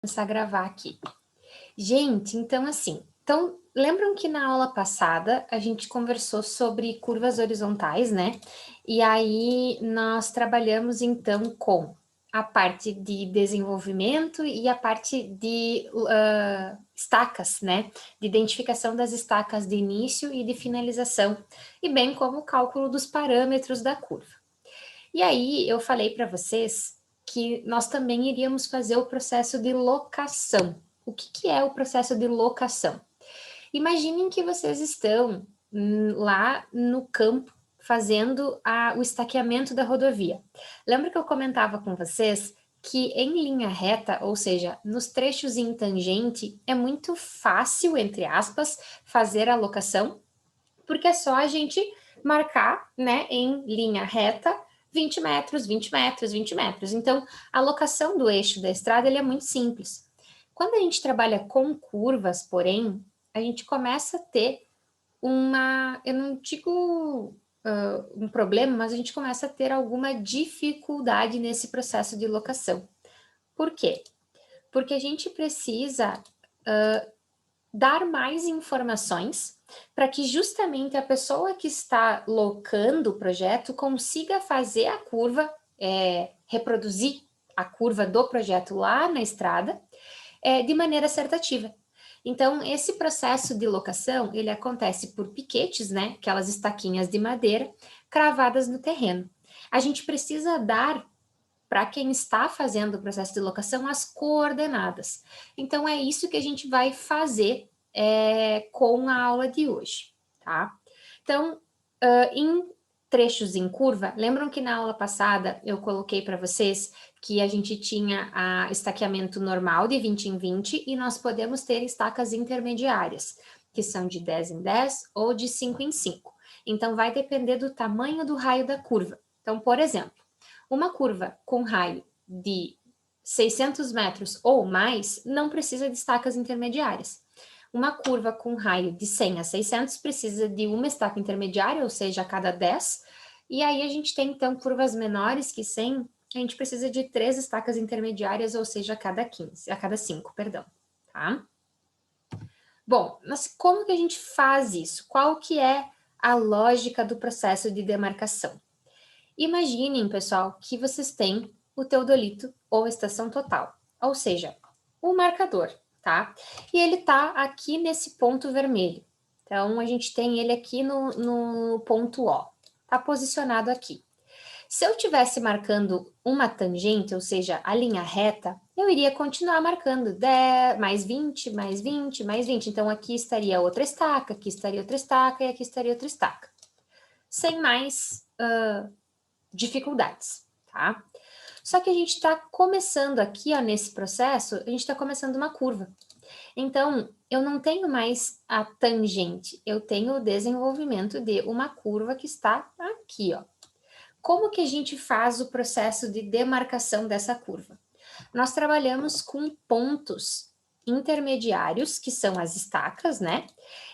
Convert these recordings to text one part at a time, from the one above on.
Começar a gravar aqui. Gente, então assim, lembram que na aula passada a gente conversou sobre curvas horizontais, né? E aí nós trabalhamos então com a parte de desenvolvimento e a parte de estacas, né? De identificação das estacas de início e de finalização, e bem como o cálculo dos parâmetros da curva. E aí eu falei para vocês que nós também iríamos fazer o processo de locação. O que é o processo de locação? Imaginem que vocês estão lá no campo fazendo o estaqueamento da rodovia. Lembra que eu comentava com vocês que em linha reta, ou seja, nos trechos em tangente, é muito fácil, entre aspas, fazer a locação, porque é só a gente marcar, né, em linha reta, 20 metros, 20 metros, 20 metros. Então, a locação do eixo da estrada ele é muito simples. Quando a gente trabalha com curvas, porém, a gente começa a ter eu não digo um problema, mas a gente começa a ter alguma dificuldade nesse processo de locação. Por quê? Porque a gente precisa dar mais informações para que justamente a pessoa que está locando o projeto consiga fazer a curva, reproduzir a curva do projeto lá na estrada, de maneira assertativa. Então, esse processo de locação, ele acontece por piquetes, né? Aquelas estaquinhas de madeira cravadas no terreno. A gente precisa dar para quem está fazendo o processo de locação as coordenadas. Então, é isso que a gente vai fazer com a aula de hoje, tá? Então, em trechos em curva, lembram que na aula passada eu coloquei para vocês que a gente tinha estaqueamento normal de 20 em 20 e nós podemos ter estacas intermediárias, que são de 10 em 10 ou de 5 em 5. Então, vai depender do tamanho do raio da curva. Então, por exemplo, uma curva com raio de 600 metros ou mais não precisa de estacas intermediárias. Uma curva com raio de 100 a 600 precisa de uma estaca intermediária, ou seja, a cada 10. E aí a gente tem, então, curvas menores que 100, a gente precisa de 3 estacas intermediárias, ou seja, a cada 5, perdão, tá? Bom, mas como que a gente faz isso? Qual que é a lógica do processo de demarcação? Imaginem, pessoal, que vocês têm o teodolito ou estação total, ou seja, o marcador, tá? E ele tá aqui nesse ponto vermelho. Então, a gente tem ele aqui no ponto O, tá posicionado aqui. Se eu tivesse marcando uma tangente, ou seja, a linha reta, eu iria continuar marcando 10, mais 20, mais 20, mais 20. Então, aqui estaria outra estaca, aqui estaria outra estaca e aqui estaria outra estaca. Sem mais dificuldades, tá? Só que a gente está começando aqui, ó, nesse processo, a gente está começando uma curva. Então, eu não tenho mais a tangente, eu tenho o desenvolvimento de uma curva que está aqui, ó. Como que a gente faz o processo de demarcação dessa curva? Nós trabalhamos com pontos intermediários, que são as estacas, né?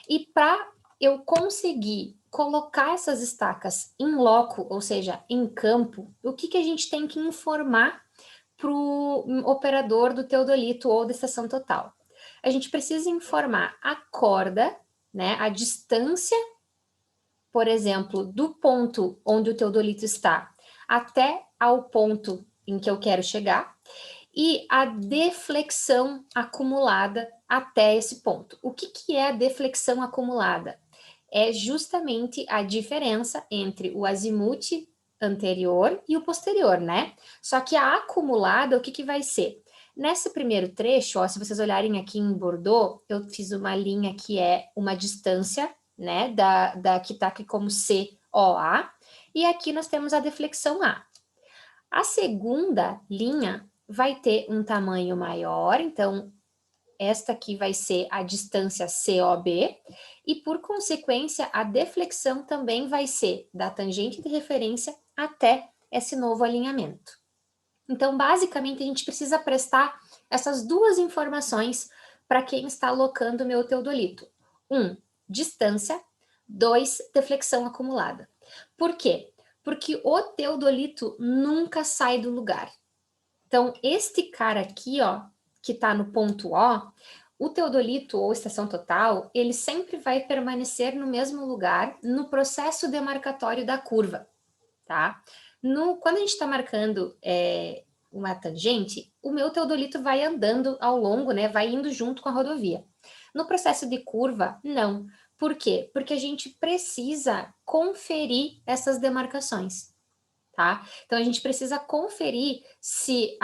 E para eu conseguir colocar essas estacas em loco, ou seja, em campo, o que a gente tem que informar para o operador do teodolito ou da estação total? A gente precisa informar a corda, né, a distância, por exemplo, do ponto onde o teodolito está até ao ponto em que eu quero chegar, e a deflexão acumulada até esse ponto. O que é a deflexão acumulada? É justamente a diferença entre o azimuth anterior e o posterior, né? Só que a acumulada, o que vai ser? Nesse primeiro trecho, ó, se vocês olharem aqui em Bordeaux, eu fiz uma linha que é uma distância, né, da que está aqui como COA, e aqui nós temos a deflexão A. A segunda linha vai ter um tamanho maior, então esta aqui vai ser a distância COB, e por consequência a deflexão também vai ser da tangente de referência até esse novo alinhamento. Então, basicamente, a gente precisa prestar essas duas informações para quem está alocando o meu teodolito. 1, distância. 2, deflexão acumulada. Por quê? Porque o teodolito nunca sai do lugar. Então, este cara aqui, ó, que está no ponto O teodolito ou estação total, ele sempre vai permanecer no mesmo lugar no processo demarcatório da curva, tá? Quando a gente está marcando uma tangente, o meu teodolito vai andando ao longo, né? Vai indo junto com a rodovia. No processo de curva, não. Por quê? Porque a gente precisa conferir essas demarcações, tá? Então a gente precisa conferir se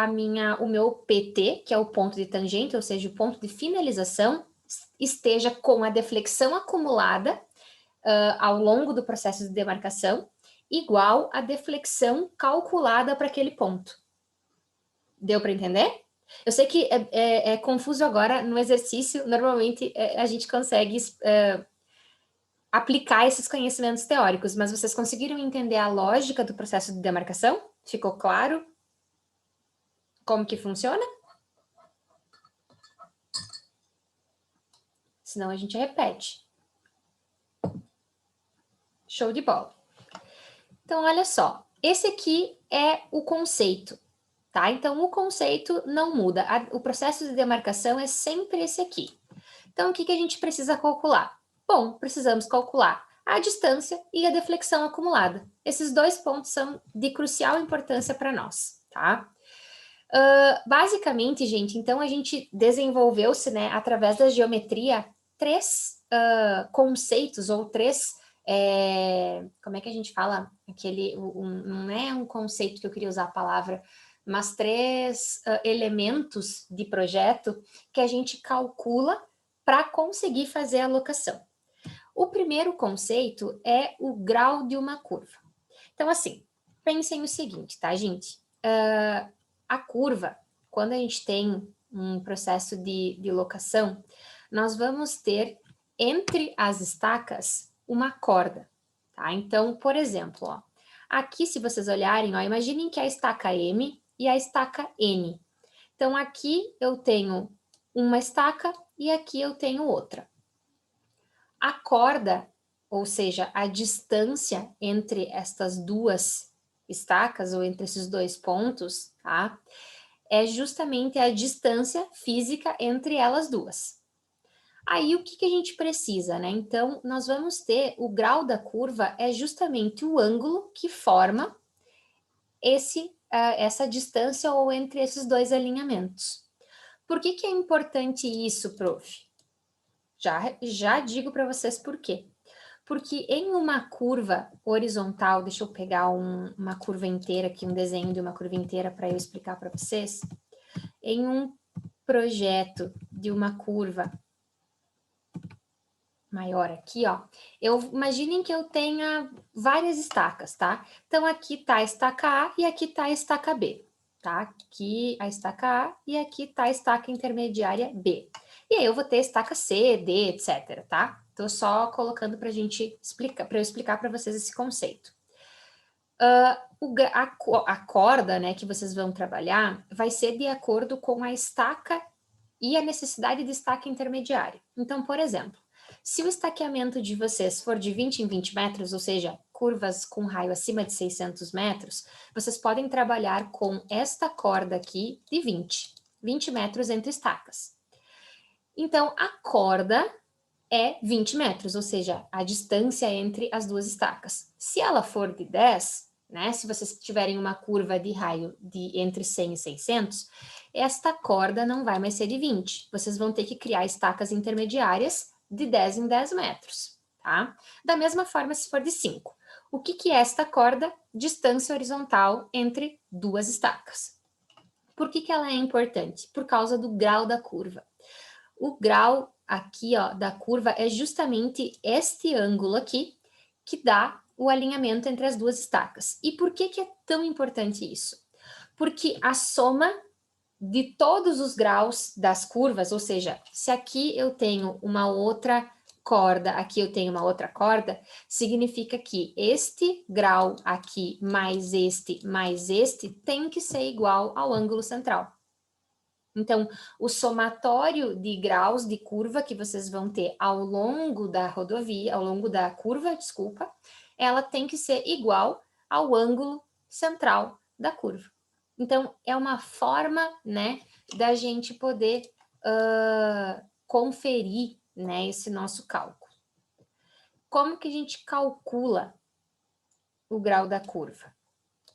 o meu PT, que é o ponto de tangente, ou seja, o ponto de finalização, esteja com a deflexão acumulada ao longo do processo de demarcação, igual à deflexão calculada para aquele ponto. Deu para entender? Eu sei que é confuso agora no exercício, normalmente a gente consegue aplicar esses conhecimentos teóricos, mas vocês conseguiram entender a lógica do processo de demarcação? Ficou claro como que funciona? Senão a gente repete. Show de bola. Então, olha só, esse aqui é o conceito, tá? Então, o conceito não muda, o processo de demarcação é sempre esse aqui. Então, o que a gente precisa calcular? Bom, precisamos calcular a distância e a deflexão acumulada. Esses dois pontos são de crucial importância para nós, tá? Basicamente, gente, então a gente desenvolveu-se, né, através da geometria, três conceitos ou três, como é que a gente fala? Não é um conceito que eu queria usar a palavra, mas três elementos de projeto que a gente calcula para conseguir fazer a alocação. O primeiro conceito é o grau de uma curva. Então, assim, pensem o seguinte, tá, gente? A curva, quando a gente tem um processo de locação, nós vamos ter entre as estacas uma corda, tá? Então, por exemplo, ó, aqui se vocês olharem, ó, imaginem que a estaca M e a estaca N. Então, aqui eu tenho uma estaca e aqui eu tenho outra. A corda, ou seja, a distância entre estas duas estacas ou entre esses dois pontos, tá? É justamente a distância física entre elas duas. Aí o que a gente precisa, né? Então, nós vamos ter o grau da curva é justamente o ângulo que forma essa distância ou entre esses dois alinhamentos. Por que é importante isso, prof? Já digo para vocês por quê. Porque em uma curva horizontal, deixa eu pegar uma curva inteira aqui, um desenho de uma curva inteira para eu explicar para vocês. Em um projeto de uma curva maior aqui, ó, imaginem que eu tenha várias estacas, tá? Então, aqui tá a estaca A e aqui tá a estaca B, tá? Aqui a estaca A e aqui tá a estaca intermediária B. E aí eu vou ter estaca C, D, etc, tá? Tô só colocando pra gente explicar, para eu explicar para vocês esse conceito. A corda, né, que vocês vão trabalhar vai ser de acordo com a estaca e a necessidade de estaca intermediária. Então, por exemplo, se o estaqueamento de vocês for de 20 em 20 metros, ou seja, curvas com raio acima de 600 metros, vocês podem trabalhar com esta corda aqui de 20 metros entre estacas. Então, a corda é 20 metros, ou seja, a distância entre as duas estacas. Se ela for de 10, né, se vocês tiverem uma curva de raio de entre 100 e 600, esta corda não vai mais ser de 20. Vocês vão ter que criar estacas intermediárias de 10 em 10 metros, tá? Da mesma forma, se for de 5. O que é esta corda? Distância horizontal entre duas estacas. Por que ela é importante? Por causa do grau da curva. O grau aqui, ó, da curva é justamente este ângulo aqui que dá o alinhamento entre as duas estacas. E por que é tão importante isso? Porque a soma de todos os graus das curvas, ou seja, se aqui eu tenho uma outra corda, aqui eu tenho uma outra corda, significa que este grau aqui mais este tem que ser igual ao ângulo central. Então, o somatório de graus de curva que vocês vão ter ao longo da rodovia, ao longo da curva, desculpa, ela tem que ser igual ao ângulo central da curva. Então, é uma forma, né, da gente poder conferir, né, esse nosso cálculo. Como que a gente calcula o grau da curva?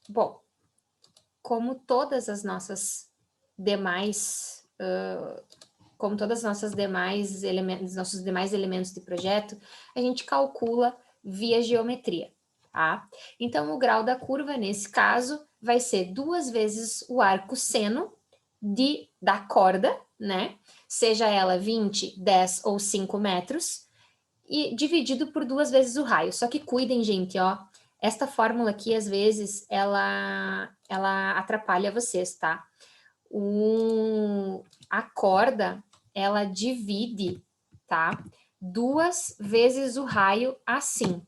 Bom, como todas as nossas demais, nossos demais elementos de projeto, a gente calcula via geometria, tá? Então, o grau da curva, nesse caso, vai ser 2 vezes o arco seno da corda, né? Seja ela 20, 10 ou 5 metros, e dividido por 2 vezes o raio. Só que cuidem, gente, ó, esta fórmula aqui, às vezes, ela atrapalha vocês, tá? A corda, ela divide, tá? 2 vezes o raio assim.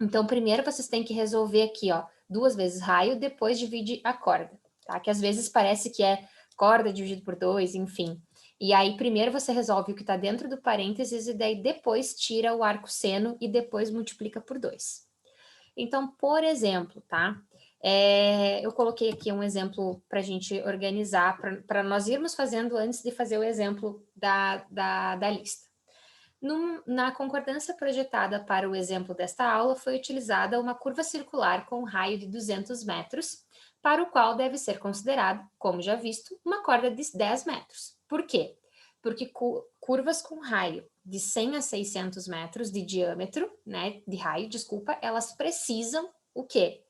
Então, primeiro vocês têm que resolver aqui, ó, 2 vezes raio, depois divide a corda, tá? Que às vezes parece que é corda dividido por 2, enfim. E aí, primeiro você resolve o que está dentro do parênteses e daí depois tira o arco seno e depois multiplica por 2. Então, por exemplo, tá? Eu coloquei aqui um exemplo para a gente organizar, para nós irmos fazendo antes de fazer o exemplo da lista. Na concordância projetada para o exemplo desta aula, foi utilizada uma curva circular com um raio de 200 metros, para o qual deve ser considerado, como já visto, uma corda de 10 metros. Por quê? Porque curvas com raio de 100 a 600 metros de diâmetro, né, de raio, desculpa, elas precisam o quê?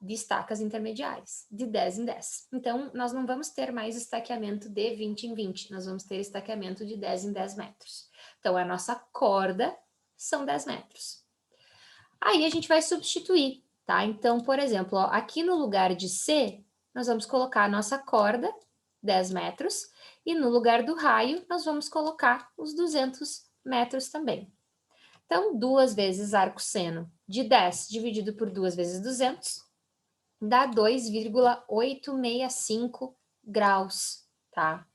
De estacas intermediárias, de 10 em 10. Então, nós não vamos ter mais estaqueamento de 20 em 20, nós vamos ter estaqueamento de 10 em 10 metros. Então, a nossa corda são 10 metros. Aí, a gente vai substituir, tá? Então, por exemplo, ó, aqui no lugar de C, nós vamos colocar a nossa corda, 10 metros, e no lugar do raio, nós vamos colocar os 200 metros também. Então, 2 vezes arco seno de 10 dividido por 2 vezes 200, dá 2,865 graus, tá?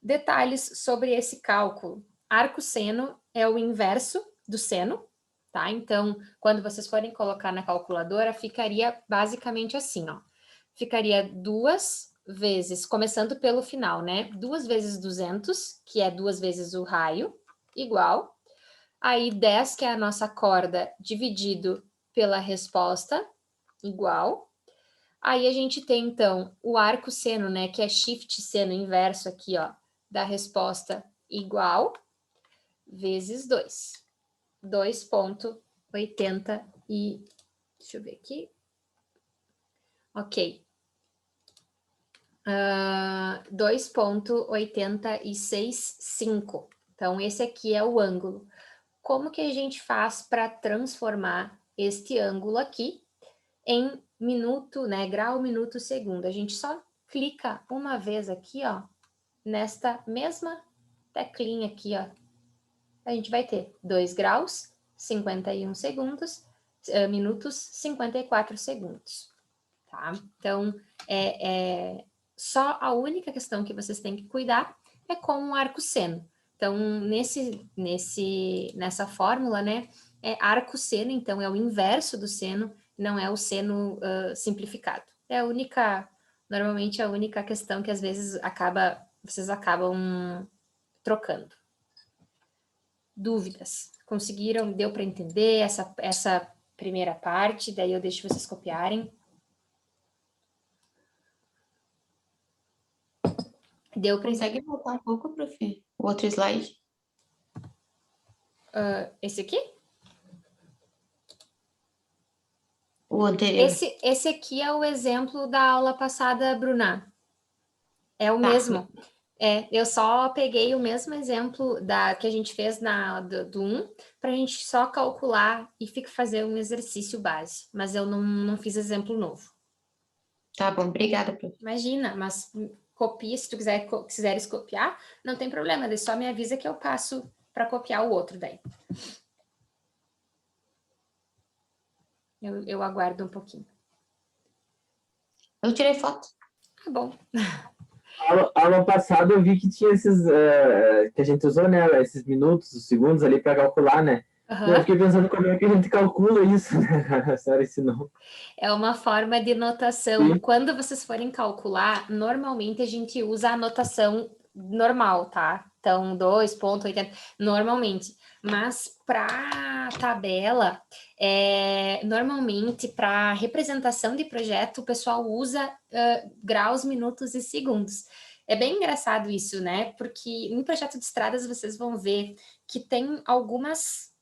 Detalhes sobre esse cálculo. Arco seno é o inverso do seno, tá? Então, quando vocês forem colocar na calculadora, ficaria basicamente assim, ó. Ficaria 2 vezes, começando pelo final, né? 2 vezes 200, que é 2 vezes o raio, igual. Aí 10, que é a nossa corda, dividido pela resposta, igual. Aí a gente tem, então, o arco seno, né, que é shift seno inverso aqui, ó, da resposta igual, vezes 2. 2,80 e... Deixa eu ver aqui. Ok. 2,865. Então, esse aqui é o ângulo. Como que a gente faz para transformar este ângulo aqui em minuto, né, grau, minuto, segundo? A gente só clica uma vez aqui, ó, nesta mesma teclinha aqui, ó. A gente vai ter 2 graus, 51 segundos, minutos, 54 segundos, tá? Então, só a única questão que vocês têm que cuidar é com o arco seno. Então, nessa fórmula, né, é arco seno, então é o inverso do seno, não é o seno simplificado. É normalmente a única questão que às vezes vocês acabam trocando. Dúvidas? Conseguiram? Deu para entender essa primeira parte? Daí eu deixo vocês copiarem. Deu para Consegue voltar um pouco, prof? O outro slide? Esse aqui? O anterior. Esse aqui é o exemplo da aula passada, Bruna. É o mesmo. Eu só peguei o mesmo exemplo que a gente fez do 1, para a gente só calcular e fazer um exercício base. Mas eu não fiz exemplo novo. Tá bom, obrigada, prof. Imagina, mas copia, se tu quiseres copiar, não tem problema, daí só me avisa que eu passo para copiar o outro daí. Eu aguardo um pouquinho. Eu tirei foto. Tá bom. Aula passada eu vi que tinha esses que a gente usou, né? Esses minutos, os segundos ali para calcular, né? Eu fiquei pensando como é que a gente calcula isso, né, cara? A senhora ensinou. É uma forma de notação. Sim. Quando vocês forem calcular, normalmente a gente usa a notação normal, tá? Então, 2,80, normalmente. Mas para tabela, normalmente para representação de projeto, o pessoal usa graus, minutos e segundos. É bem engraçado isso, né? Porque em projeto de estradas vocês vão ver que tem algumas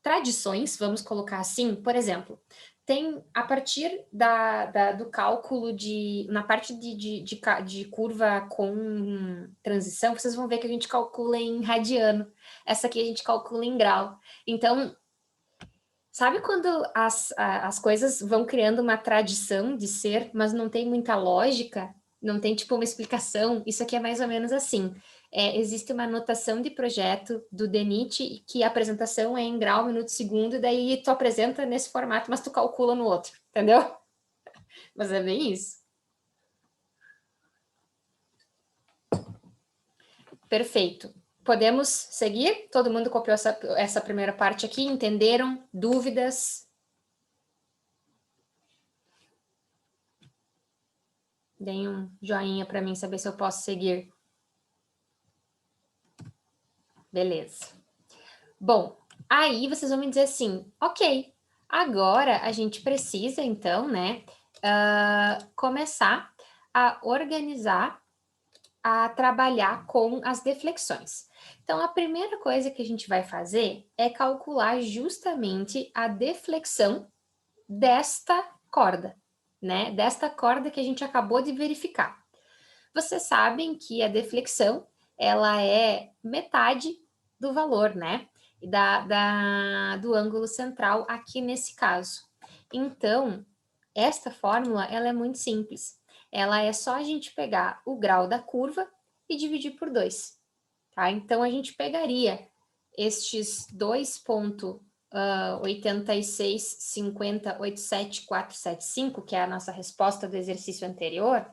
tradições, vamos colocar assim, por exemplo, tem a partir do cálculo na parte de curva com transição, vocês vão ver que a gente calcula em radiano, essa aqui a gente calcula em grau. Então, sabe quando as coisas vão criando uma tradição de ser, mas não tem muita lógica, não tem tipo uma explicação? Isso aqui é mais ou menos assim. Existe uma anotação de projeto do DENIT que a apresentação é em grau, minuto, segundo, e daí tu apresenta nesse formato, mas tu calcula no outro, entendeu? Mas é bem isso. Perfeito. Podemos seguir? Todo mundo copiou essa primeira parte aqui? Entenderam? Dúvidas? Deem um joinha para mim saber se eu posso seguir. Beleza. Bom, aí vocês vão me dizer assim, ok, agora a gente precisa, então, né, começar a organizar, a trabalhar com as deflexões. Então, a primeira coisa que a gente vai fazer é calcular justamente a deflexão desta corda, né, desta corda que a gente acabou de verificar. Vocês sabem que a deflexão, ela é metade do valor, né? Do ângulo central aqui nesse caso. Então, esta fórmula, ela é muito simples. Ela é só a gente pegar o grau da curva e dividir por 2, tá? Então, a gente pegaria estes 2,865087475, que é a nossa resposta do exercício anterior,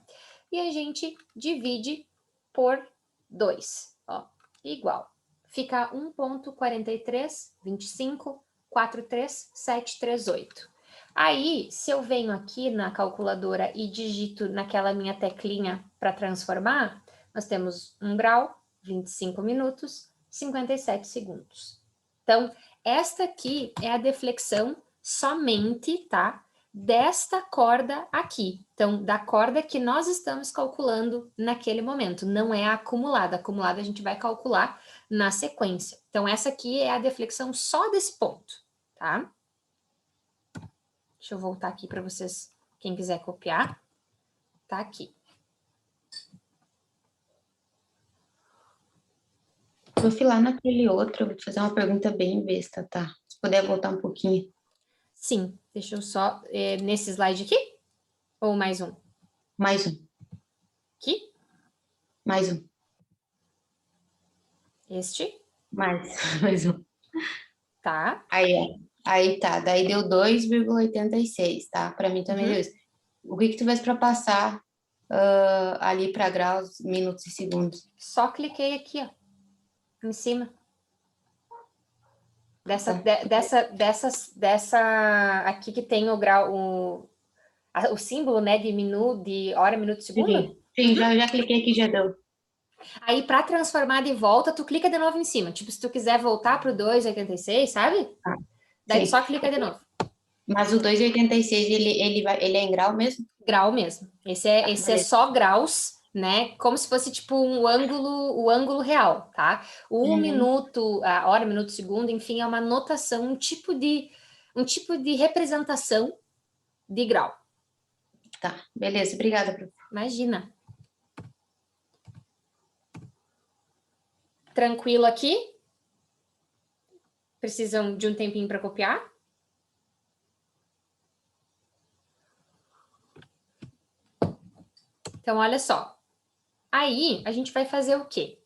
e a gente divide por 2, ó, igual. Fica 1,432543,738. Aí, se eu venho aqui na calculadora e digito naquela minha teclinha para transformar, nós temos 1 grau, 25 minutos, 57 segundos. Então, esta aqui é a deflexão somente, tá? Desta corda aqui. Então, da corda que nós estamos calculando naquele momento, não é a acumulada. A acumulada a gente vai calcular na sequência. Então, essa aqui é a deflexão só desse ponto, tá? Deixa eu voltar aqui para vocês, quem quiser copiar, tá aqui. Vou filar naquele outro, eu vou te fazer uma pergunta bem besta, tá? Se puder voltar um pouquinho. Sim, deixa eu só... nesse slide aqui? Ou mais um? Mais um. Aqui? Mais um. Este? Mais um. Tá. Aí tá, daí deu 2,86, tá? Para mim também deu isso. O que tu fez para passar ali para graus, minutos e segundos? Só cliquei aqui, ó, em cima. Dessa aqui que tem o grau, o símbolo, né, de minuto, de hora, minuto, segundo. Sim, já cliquei aqui, já deu. Aí, para transformar de volta, tu clica de novo em cima. Tipo, se tu quiser voltar pro 2,86, sabe? Daí Sim. só clica de novo. Mas o 2,86, ele é em grau mesmo? Grau mesmo. Esse é só graus, né? Como se fosse tipo o ângulo real, tá? O minuto, a hora, minuto, segundo, enfim, é uma notação, um tipo de representação de grau. Tá, beleza, obrigada, professor. Imagina. Tranquilo aqui? Precisam de um tempinho para copiar? Então, olha só. Aí, a gente vai fazer o quê?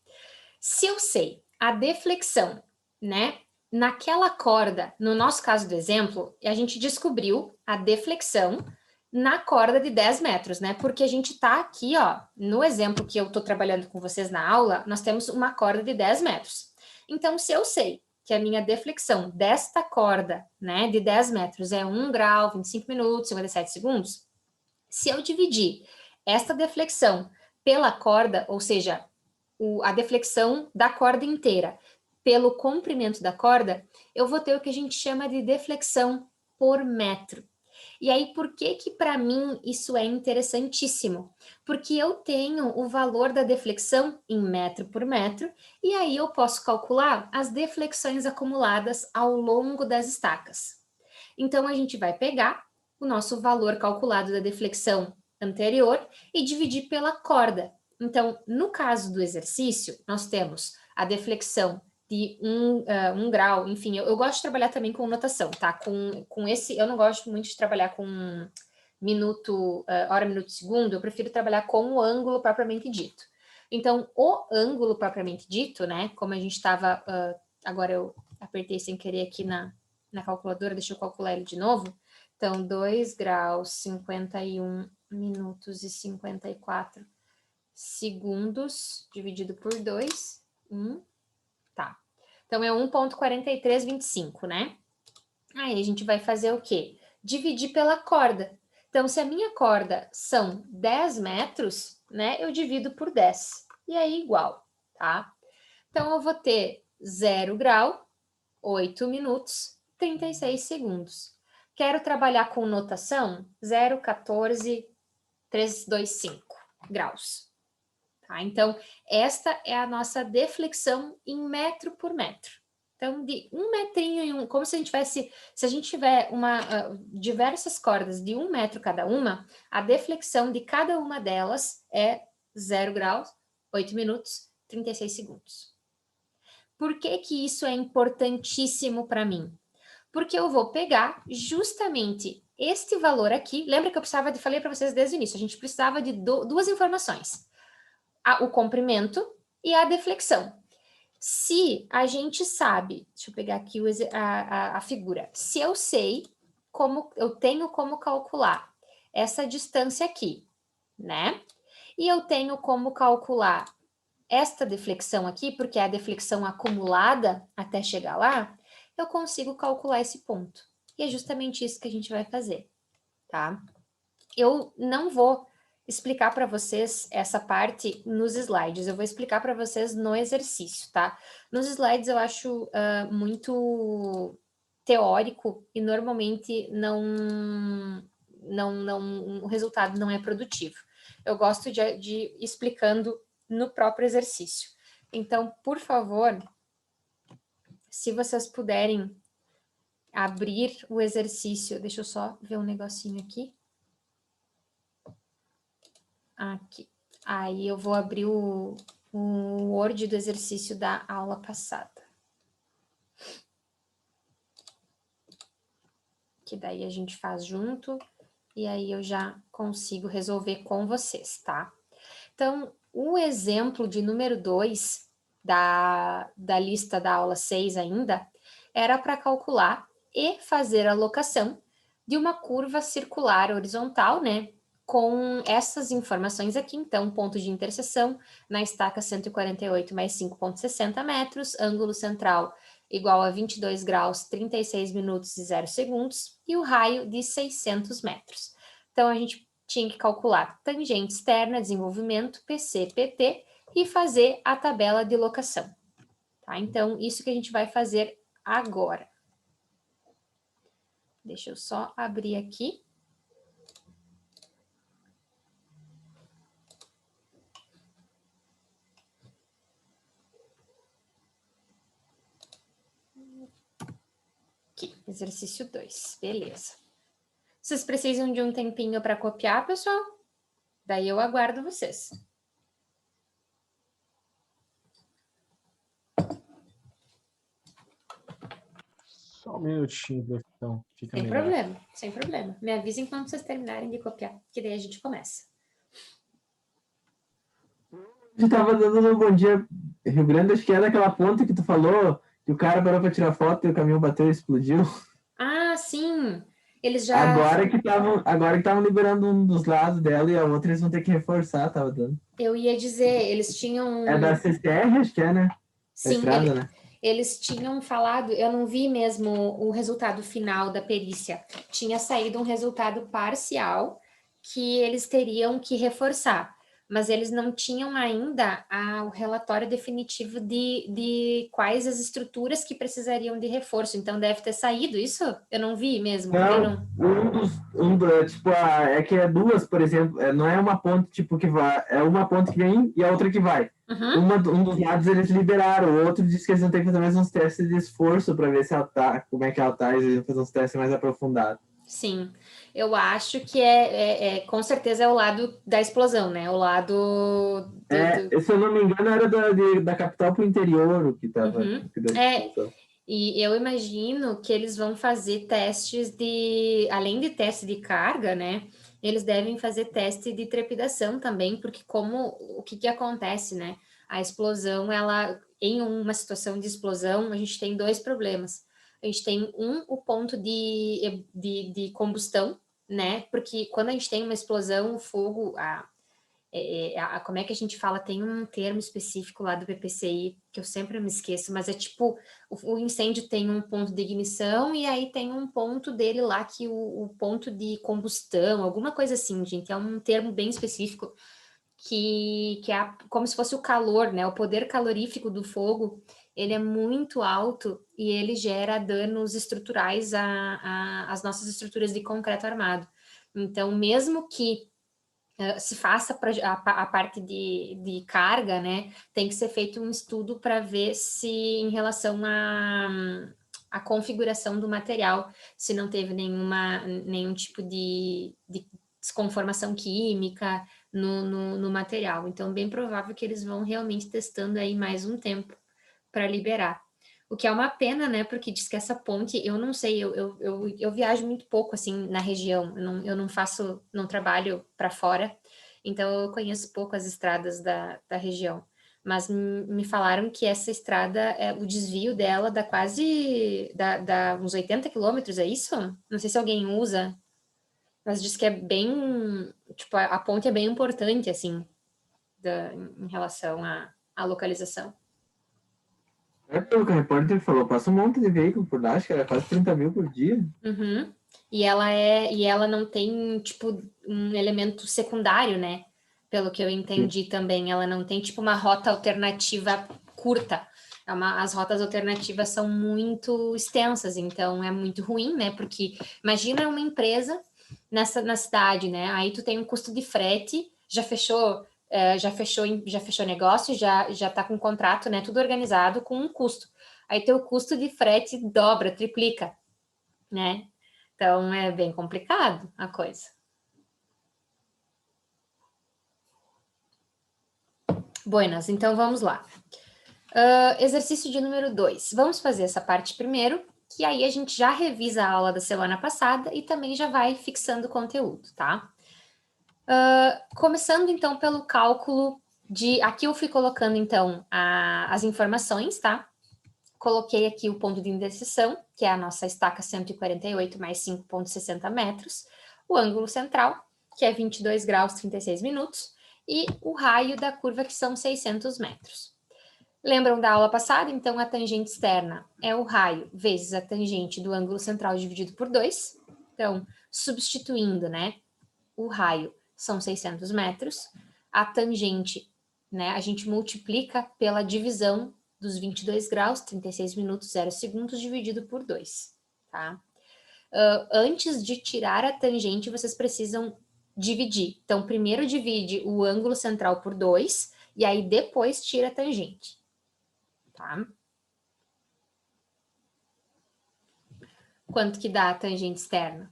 Se eu sei a deflexão, né? Naquela corda, no nosso caso do exemplo, a gente descobriu a deflexão na corda de 10 metros, né? Porque a gente tá aqui, ó, no exemplo que eu tô trabalhando com vocês na aula, nós temos uma corda de 10 metros. Então, se eu sei que a minha deflexão desta corda, né, de 10 metros é 1 grau, 25 minutos, 57 segundos, se eu dividir esta deflexão pela corda, ou seja, a deflexão da corda inteira pelo comprimento da corda, eu vou ter o que a gente chama de deflexão por metro. E aí, por que que para mim isso é interessantíssimo? Porque eu tenho o valor da deflexão em metro por metro, e aí eu posso calcular as deflexões acumuladas ao longo das estacas. Então, a gente vai pegar o nosso valor calculado da deflexão anterior e dividir pela corda. Então, no caso do exercício, nós temos a deflexão de 1 grau, enfim, eu gosto de trabalhar também com notação, tá? Com esse, eu não gosto muito de trabalhar com minuto, hora, minuto, segundo, eu prefiro trabalhar com o ângulo propriamente dito. Então, o ângulo propriamente dito, né, como a gente estava, agora eu apertei sem querer aqui na calculadora, deixa eu calcular ele de novo. Então, 2 graus, 51 minutos e 54 segundos, dividido por 2, tá. Então, é 1,4325, né? Aí, a gente vai fazer o quê? Dividir pela corda. Então, se a minha corda são 10 metros, né? Eu divido por 10. E aí, igual, tá? Então, eu vou ter 0 grau, 8 minutos, 36 segundos. Quero trabalhar com notação? 0,14325 graus. Tá? Então, esta é a nossa deflexão em metro por metro. Então, de 1 metrinho em como se a gente tivesse, se a gente tiver diversas cordas de 1 metro cada uma, a deflexão de cada uma delas é 0 graus, 8 minutos, 36 segundos. Por que que isso é importantíssimo para mim? Porque eu vou pegar justamente este valor aqui. Lembra que eu falei para vocês desde o início, a gente precisava de duas informações. O comprimento e a deflexão. Se a gente sabe, deixa eu pegar aqui a figura, se eu sei eu tenho como calcular essa distância aqui, né? E eu tenho como calcular esta deflexão aqui, porque é a deflexão acumulada até chegar lá, eu consigo calcular esse ponto. E é justamente isso que a gente vai fazer, tá? Eu não vou explicar para vocês essa parte nos slides, eu vou explicar para vocês no exercício, tá? Nos slides eu acho muito teórico e normalmente o resultado não é produtivo. Eu gosto de ir explicando no próprio exercício. Então, por favor, se vocês puderem abrir o exercício, deixa eu só ver um negocinho aqui. Aqui. Aí eu vou abrir o Word do exercício da aula passada. Que daí a gente faz junto e aí eu já consigo resolver com vocês, tá? Então, o exemplo de número 2 da lista da aula 6 ainda era para calcular e fazer a locação de uma curva circular horizontal, né? Com essas informações aqui, então, ponto de interseção na estaca 148 mais 5,60 metros, ângulo central igual a 22 graus, 36 minutos e 0 segundos, e o raio de 600 metros. Então, a gente tinha que calcular tangente externa, desenvolvimento, PC, PT, e fazer a tabela de locação. Tá? Então, isso que a gente vai fazer agora. Deixa eu só abrir aqui. Aqui, exercício 2, beleza. Vocês precisam de um tempinho para copiar, pessoal? Daí eu aguardo vocês. Só um minutinho, então. Fica Sem melhor. problema, sem problema. Me avisem quando vocês terminarem de copiar, que daí a gente começa. A gente tava dando um bom dia Rio Grande, acho que é daquela ponte que tu falou, que o cara parou para tirar foto e o caminhão bateu e explodiu. Ah, sim. Eles já... Agora que estavam liberando um dos lados dela e a outra eles vão ter que reforçar, tava dando. Eu ia dizer, eles tinham... É da CCR, acho que é, né? Sim, estrada, né? eles tinham falado, eu não vi mesmo o resultado final da perícia, tinha saído um resultado parcial que eles teriam que reforçar, mas eles não tinham ainda o relatório definitivo de quais as estruturas que precisariam de reforço, então deve ter saído isso? Eu não vi mesmo. Tipo, é que é duas, por exemplo, não é uma ponte tipo que vai, é uma ponte que vem e a outra que vai. Um dos lados eles liberaram, o outro disse que eles vão ter que fazer mais uns testes de esforço para ver se ela tá, como é que ela tá, eles vão fazer uns testes mais aprofundados. Sim, eu acho que com certeza é o lado da explosão, né? O lado Se eu não me engano, era da capital para o interior o que estava. E eu imagino que eles vão fazer testes além de teste de carga, né? Eles devem fazer teste de trepidação também, porque o que acontece, né? A explosão, em uma situação de explosão, a gente tem dois problemas. A gente tem o ponto de combustão, né? Porque quando a gente tem uma explosão, o fogo, como é que a gente fala? Tem um termo específico lá do PPCI, que eu sempre me esqueço, mas é tipo, o incêndio tem um ponto de ignição e aí tem um ponto dele lá que o ponto de combustão, alguma coisa assim, gente, é um termo bem específico, que é como se fosse o calor, né? O poder calorífico do fogo, ele é muito alto e ele gera danos estruturais às nossas estruturas de concreto armado. Então, mesmo que se faça a parte de carga, né? Tem que ser feito um estudo para ver se, em relação à configuração do material, se não teve nenhum tipo de desconformação química no material. Então, bem provável que eles vão realmente testando aí mais um tempo para liberar. O que é uma pena, né? Porque diz que essa ponte, eu não sei, eu viajo muito pouco, assim, na região. Eu não trabalho para fora, então eu conheço pouco as estradas da região. Mas me falaram que essa estrada, o desvio dela dá dá uns 80 quilômetros, é isso? Não sei se alguém usa, mas diz que é bem, tipo, a ponte é bem importante, assim, em relação à localização. Pelo que o repórter falou, passa um monte de veículo por lá, acho que era quase 30 mil por dia. Uhum. E ela não tem, tipo, um elemento secundário, né? Pelo que eu entendi também. Ela não tem, tipo, uma rota alternativa curta. As rotas alternativas são muito extensas, então é muito ruim, né? Porque imagina uma empresa na cidade, né? Aí tu tem um custo de frete, já fechou negócio, já tá com contrato, né? Tudo organizado com um custo. Aí teu custo de frete dobra, triplica, né? Então é bem complicado a coisa. Buenas, então vamos lá. Exercício de número 2. Vamos fazer essa parte primeiro, que aí a gente já revisa a aula da semana passada e também já vai fixando o conteúdo, tá? Começando então pelo cálculo aqui eu fui colocando então as informações, tá? Coloquei aqui o ponto de interseção, que é a nossa estaca 148 mais 5,60 metros, o ângulo central, que é 22 graus 36 minutos, e o raio da curva, que são 600 metros. Lembram da aula passada? Então, a tangente externa é o raio vezes a tangente do ângulo central dividido por 2. Então, substituindo, né, o raio são 600 metros, a tangente, né, a gente multiplica pela divisão dos 22 graus, 36 minutos, 0 segundos, dividido por 2, tá? Antes de tirar a tangente, vocês precisam dividir. Então, primeiro divide o ângulo central por 2, e aí depois tira a tangente, tá? Quanto que dá a tangente externa?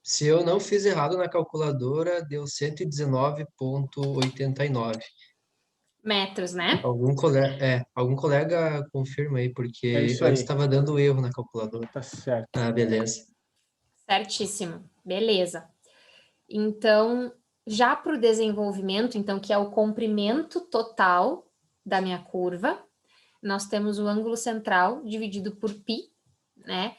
Se eu não fiz errado na calculadora, deu 119,89. Metros, né? Algum colega confirma aí, porque É isso antes aí. estava dando erro na calculadora. Tá certo. Ah, beleza. Certíssimo. Beleza. Então, já para o desenvolvimento, então, que é o comprimento total da minha curva, nós temos o ângulo central dividido por π, né?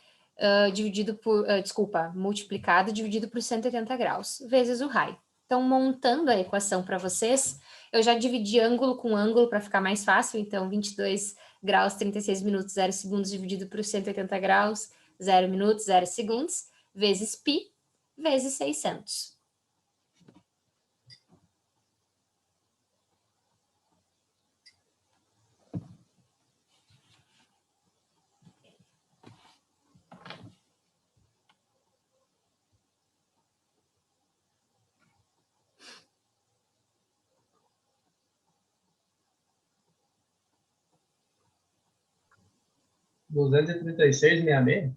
multiplicado dividido por 180 graus, vezes o raio. Então, montando a equação para vocês, eu já dividi ângulo com ângulo para ficar mais fácil, então 22 graus, 36 minutos, 0 segundos dividido por 180 graus, 0 minutos, 0 segundos, vezes π, vezes 600. $236,66?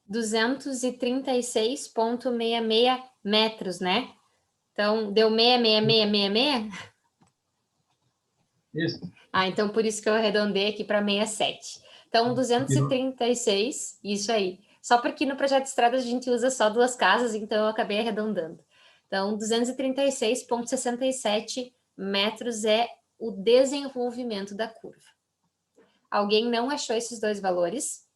236,66 metros, né? Então, deu 66666? Isso. Ah, então por isso que eu arredondei aqui para 67. Então, 236, isso aí. Só porque no projeto de estrada a gente usa só 2 casas, então eu acabei arredondando. Então, 236,67 metros é o desenvolvimento da curva. Alguém não achou esses 2 valores?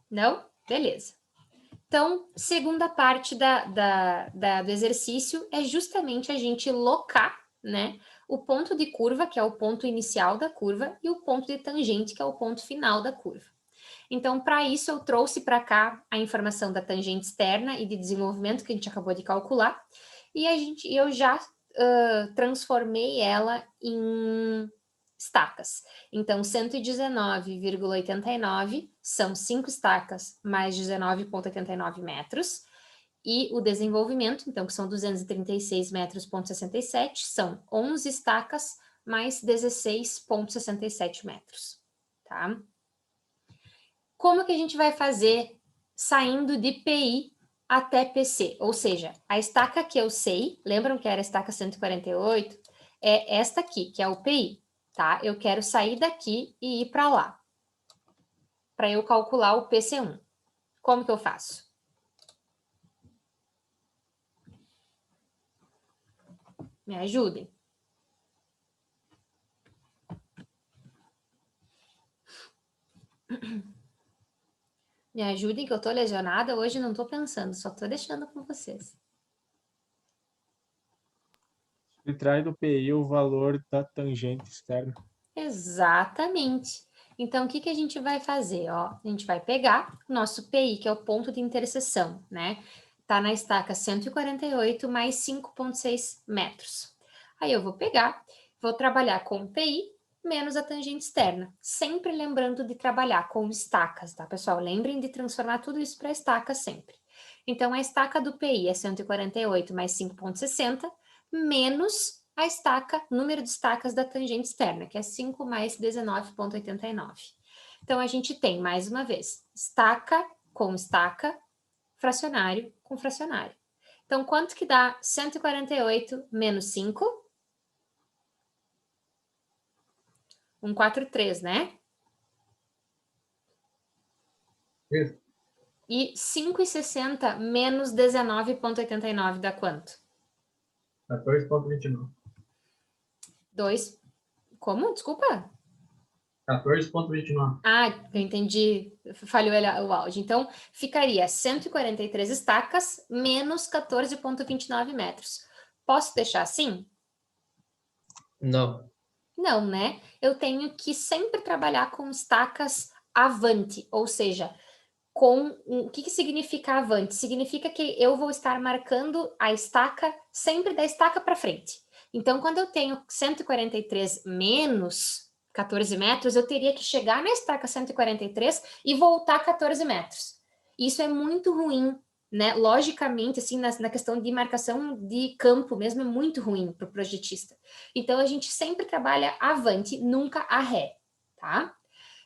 Não? Beleza. Então, segunda parte do exercício é justamente a gente locar, né, o ponto de curva, que é o ponto inicial da curva, e o ponto de tangente, que é o ponto final da curva. Então, para isso, eu trouxe para cá a informação da tangente externa e de desenvolvimento que a gente acabou de calcular, e eu já transformei ela em estacas. Então, 119,89 são 5 estacas mais 19,89 metros. E o desenvolvimento, então, que são 236 metros,67, são 11 estacas mais 16,67 metros, tá? Como que a gente vai fazer saindo de PI até PC? Ou seja, a estaca que eu sei, lembram que era a estaca 148? É esta aqui, que é o PI. Tá? Eu quero sair daqui e ir para lá, para eu calcular o PC1. Como que eu faço? Me ajudem. Me ajudem que eu tô lesionada, hoje não tô pensando, só tô deixando com vocês. Subtrai do PI o valor da tangente externa. Exatamente. Então, o que que a gente vai fazer? Ó, a gente vai pegar o nosso PI, que é o ponto de interseção, né? Tá na estaca 148 mais 5,6 metros. Aí eu vou pegar, vou trabalhar com o PI menos a tangente externa. Sempre lembrando de trabalhar com estacas, tá, pessoal? Lembrem de transformar tudo isso para estaca sempre. Então, a estaca do PI é 148 mais 5,60 menos a estaca, número de estacas da tangente externa, que é 5 mais 19,89. Então, a gente tem, mais uma vez, estaca com estaca, fracionário com fracionário. Então, quanto que dá 148 menos 5? 143, né? Isso. E 5,60 menos 19,89 dá quanto? 14,29. 2. Como? Desculpa. 14,29. Ah, eu entendi. Falhou o áudio. Então, ficaria 143 estacas menos 14,29 metros. Posso deixar assim? Não. Não, né? Eu tenho que sempre trabalhar com estacas avante, ou seja, o que significa avante? Significa que eu vou estar marcando a estaca sempre da estaca para frente. Então, quando eu tenho 143 menos 14 metros, eu teria que chegar na estaca 143 e voltar 14 metros. Isso é muito ruim, né? Logicamente, assim, na questão de marcação de campo mesmo, é muito ruim para o projetista. Então, a gente sempre trabalha avante, nunca a ré, tá?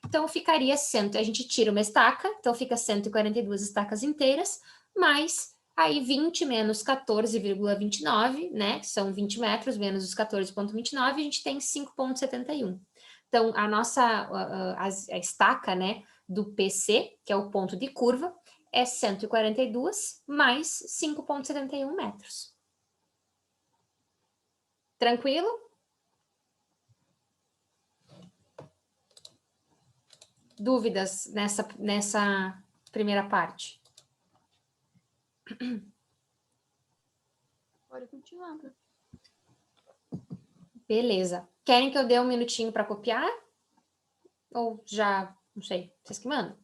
Então, ficaria a gente tira uma estaca, então fica 142 estacas inteiras, mais aí 20 menos 14,29, né, que são 20 metros, menos os 14,29, a gente tem 5,71. Então, a estaca, né, do PC, que é o ponto de curva, é 142 mais 5,71 metros. Tranquilo? Dúvidas nessa primeira parte? Pode continuar. Beleza. Querem que eu dê um minutinho para copiar? Ou já, não sei, vocês que mandam?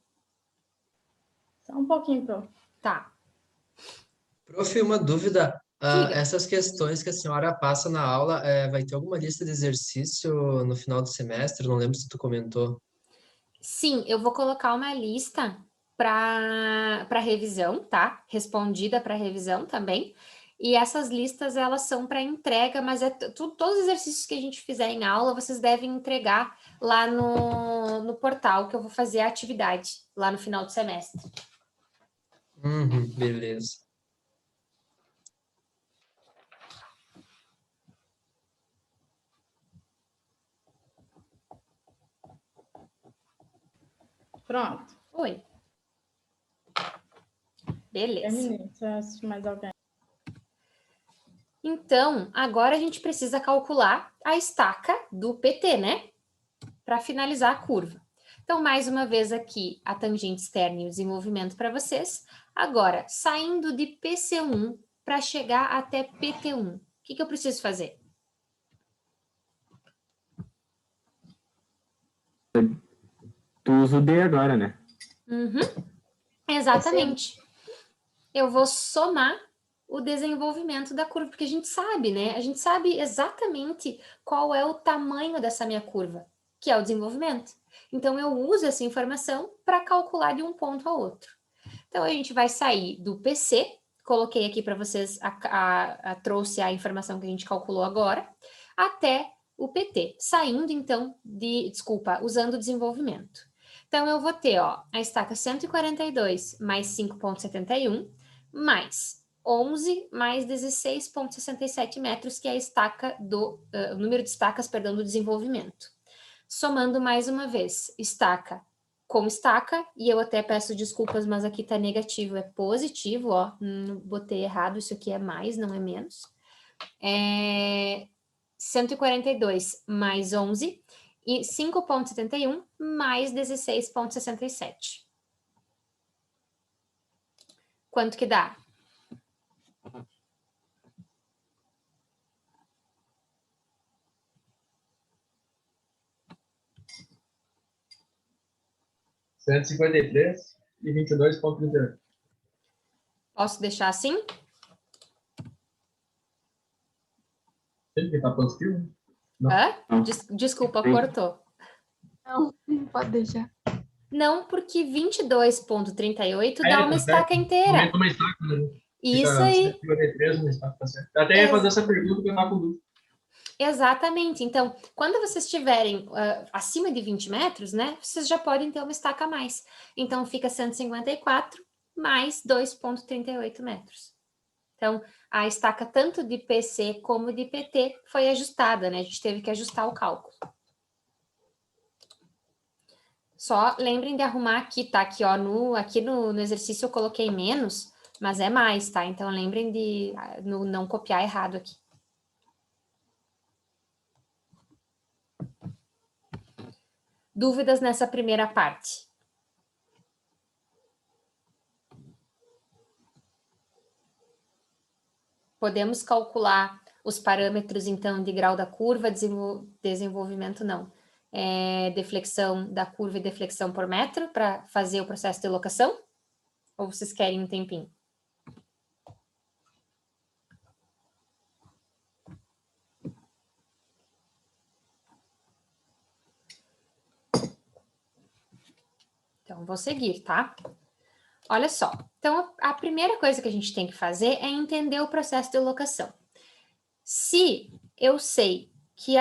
Só um pouquinho, Pro. Tá. Prof, uma dúvida. Diga. Essas questões que a senhora passa na aula, vai ter alguma lista de exercício no final do semestre? Não lembro se tu comentou. Sim, eu vou colocar uma lista para revisão, tá? Respondida para revisão também. E essas listas, elas são para entrega, mas todos os exercícios que a gente fizer em aula, vocês devem entregar lá no portal, que eu vou fazer a atividade lá no final do semestre. Beleza. Pronto. Oi. Beleza. Terminei. Se mais alguém. Então, agora a gente precisa calcular a estaca do PT, né? Para finalizar a curva. Então, mais uma vez aqui, a tangente externa e o desenvolvimento para vocês. Agora, saindo de PC1 para chegar até PT1, o que eu preciso fazer? Tu usa o D agora, né? Exatamente. Eu vou somar o desenvolvimento da curva, porque a gente sabe, né? A gente sabe exatamente qual é o tamanho dessa minha curva, que é o desenvolvimento. Então, eu uso essa informação para calcular de um ponto ao outro. Então, a gente vai sair do PC, coloquei aqui para vocês, trouxe a informação que a gente calculou agora, até o PT, saindo então usando o desenvolvimento. Então, eu vou ter, ó, a estaca 142 mais 5,71, mais 11 mais 16,67 metros, que é a estaca o número de estacas, perdão, do desenvolvimento. Somando mais uma vez, estaca com estaca, e eu até peço desculpas, mas aqui tá negativo, é positivo, ó, botei errado, isso aqui é mais, não é menos. 142 mais 11, e 5,71 mais 16,67. Quanto que dá? R$ 153 e 22,38. Posso deixar assim? Ele que tá positivo? Não. Desculpa, Sim. cortou. Não pode deixar. Não, porque 22,38 dá uma estaca inteira. Aumenta uma estaca, né? Isso Fica aí. 153 uma estaca, tá certo. Eu até ia fazer essa pergunta que eu tava com dúvida. Exatamente. Então, quando vocês estiverem acima de 20 metros, né, vocês já podem ter uma estaca a mais. Então, fica 154 mais 2,38 metros. Então, a estaca tanto de PC como de PT foi ajustada, né? A gente teve que ajustar o cálculo. Só lembrem de arrumar aqui, tá? Aqui, ó, aqui no exercício eu coloquei menos, mas é mais, tá? Então, lembrem de não copiar errado aqui. Dúvidas nessa primeira parte? Podemos calcular os parâmetros, então, de grau da curva, desenvolvimento não. Deflexão da curva e deflexão por metro para fazer o processo de locação? Ou vocês querem um tempinho? Então, vou seguir, tá? Olha só. Então, a primeira coisa que a gente tem que fazer é entender o processo de locação. Se eu sei que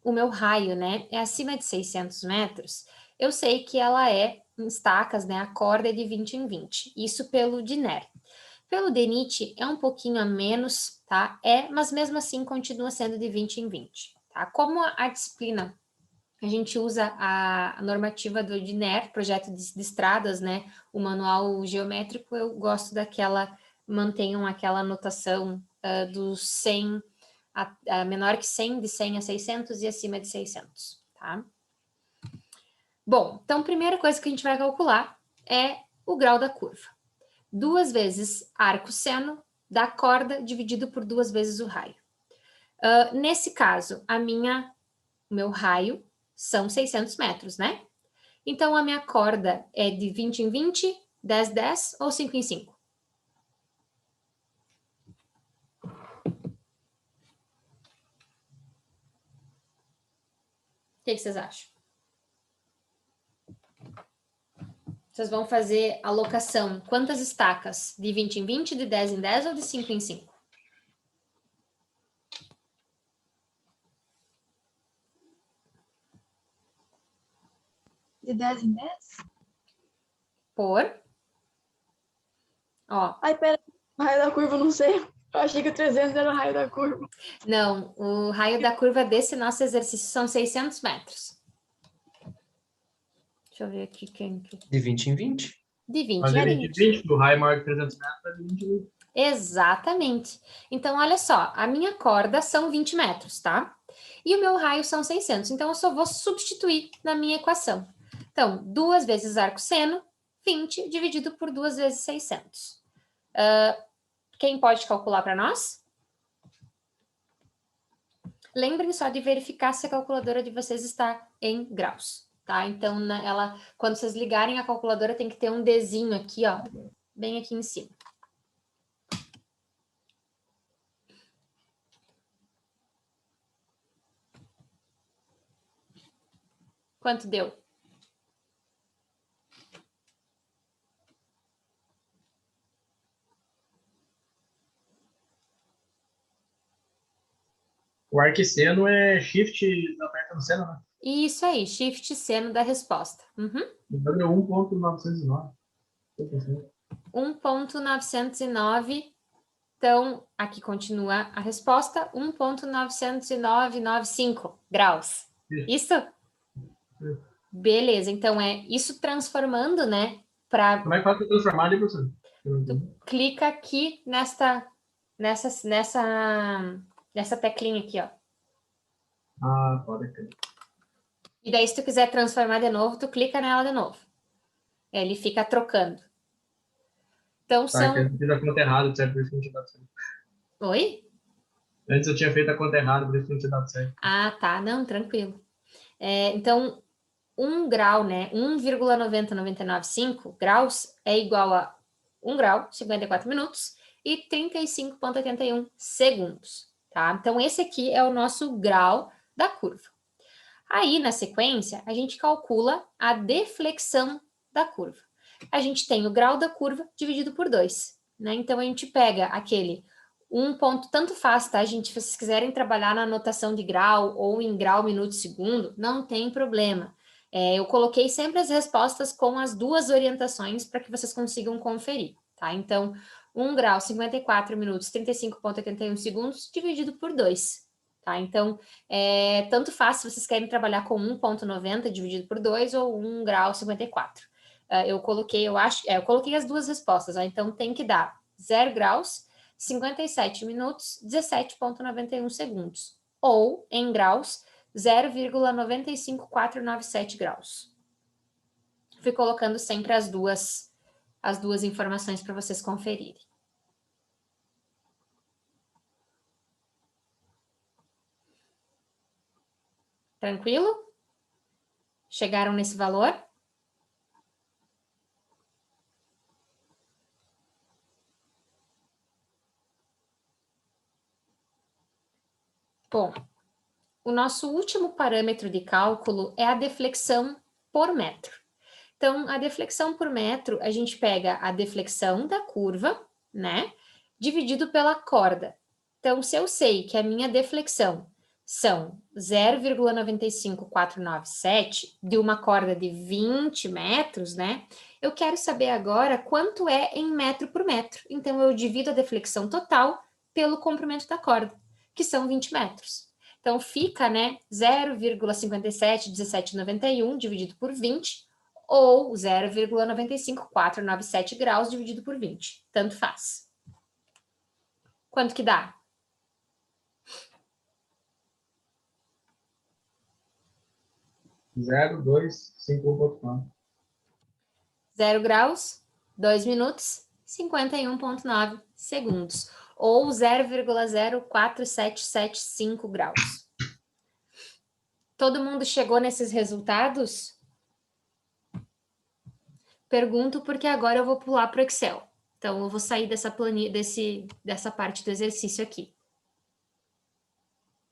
o meu raio, né, é acima de 600 metros, eu sei que ela é em estacas, né, a corda é de 20 em 20. Isso pelo DINER. Pelo DENIT é um pouquinho a menos, tá? Mas mesmo assim continua sendo de 20 em 20, tá? Como a disciplina, a gente usa a normativa do DINER, projeto de estradas, né? O manual geométrico, eu gosto mantenham aquela anotação dos 100, menor que 100, de 100 a 600 e acima de 600, tá? Bom, então a primeira coisa que a gente vai calcular é o grau da curva. 2 vezes arco seno da corda dividido por 2 vezes o raio. Nesse caso, o meu raio são 600 metros, né? Então, a minha corda é de 20 em 20, 10 em 10 ou 5 em 5? O que vocês acham? Vocês vão fazer alocação, quantas estacas? De 20 em 20, de 10 em 10 ou de 5 em 5? De 10 em 10? Por? Ó, Ai, pera. O raio da curva, eu não sei. Eu achei que o 300 era o raio da curva. não, o raio da curva desse nosso exercício são 600 metros. Deixa eu ver aqui quem que... De 20 em 20. De 20 Mas em de 20 em 20, do raio maior que 300 metros, é de 20 em 20. Exatamente. Então, olha só, a minha corda são 20 metros, tá? E o meu raio são 600. Então, eu só vou substituir na minha equação. Então, 2 vezes arco seno, 20, dividido por 2 vezes 600. Quem pode calcular para nós? Lembrem só de verificar se a calculadora de vocês está em graus, tá? Então, quando vocês ligarem a calculadora, tem que ter um Dzinho aqui, ó, bem aqui em cima. Quanto deu? O arquisseno é shift aperta no seno, né? Isso aí, shift seno da resposta. Uhum. Então deu 1,909. 1.909. Então, aqui continua a resposta, 1.90995 graus. Isso? Beleza, então é isso transformando, né? Como é que faz para transformar ali, professor? Clica aqui nessa teclinha aqui, ó. Ah, pode ser. E daí, se tu quiser transformar de novo, tu clica nela de novo. Ele fica trocando. Então, Tá, que eu fiz a conta errada, certo? Por isso que não tinha dado certo. Oi? Antes eu tinha feito a conta errada, por isso que não tinha dado certo. Ah, tá. Não, tranquilo. Então, 1 grau, né? 1,90995 graus é igual a 1 grau, 54 minutos e 35,81 segundos, tá? Então, esse aqui é o nosso grau da curva. Aí, na sequência, a gente calcula a deflexão da curva. A gente tem o grau da curva dividido por 2, né? Então, a gente pega aquele ponto, tanto faz, tá, gente? Se vocês quiserem trabalhar na notação de grau ou em grau, minuto, segundo, não tem problema. Eu coloquei sempre as respostas com as duas orientações para que vocês consigam conferir, tá? Então, 1 grau, 54 minutos, 35,81 segundos, dividido por 2, tá? Então, tanto faz se vocês querem trabalhar com 1,90 dividido por 2 ou 1 grau, 54. Eu coloquei as duas respostas, ó, então tem que dar 0 graus, 57 minutos, 17,91 segundos. Ou, em graus, 0,95497 graus. Fui colocando sempre as duas informações para vocês conferirem. Tranquilo? Chegaram nesse valor? Bom, o nosso último parâmetro de cálculo é a deflexão por metro. Então, a deflexão por metro, a gente pega a deflexão da curva, né, dividido pela corda. Então, se eu sei que a minha deflexão são 0,95497 de uma corda de 20 metros, né, eu quero saber agora quanto é em metro por metro. Então, eu divido a deflexão total pelo comprimento da corda, que são 20 metros. Então, fica, né, 0,571791 dividido por 20, ou 0,95497 graus dividido por 20. Tanto faz. Quanto que dá? 0, 2, 5,4. 0 graus, 2 minutos, 51,9 segundos. Ou 0,04775 graus. Todo mundo chegou nesses resultados? Pergunto porque agora eu vou pular para o Excel. Então, eu vou sair dessa planilha, dessa parte do exercício aqui.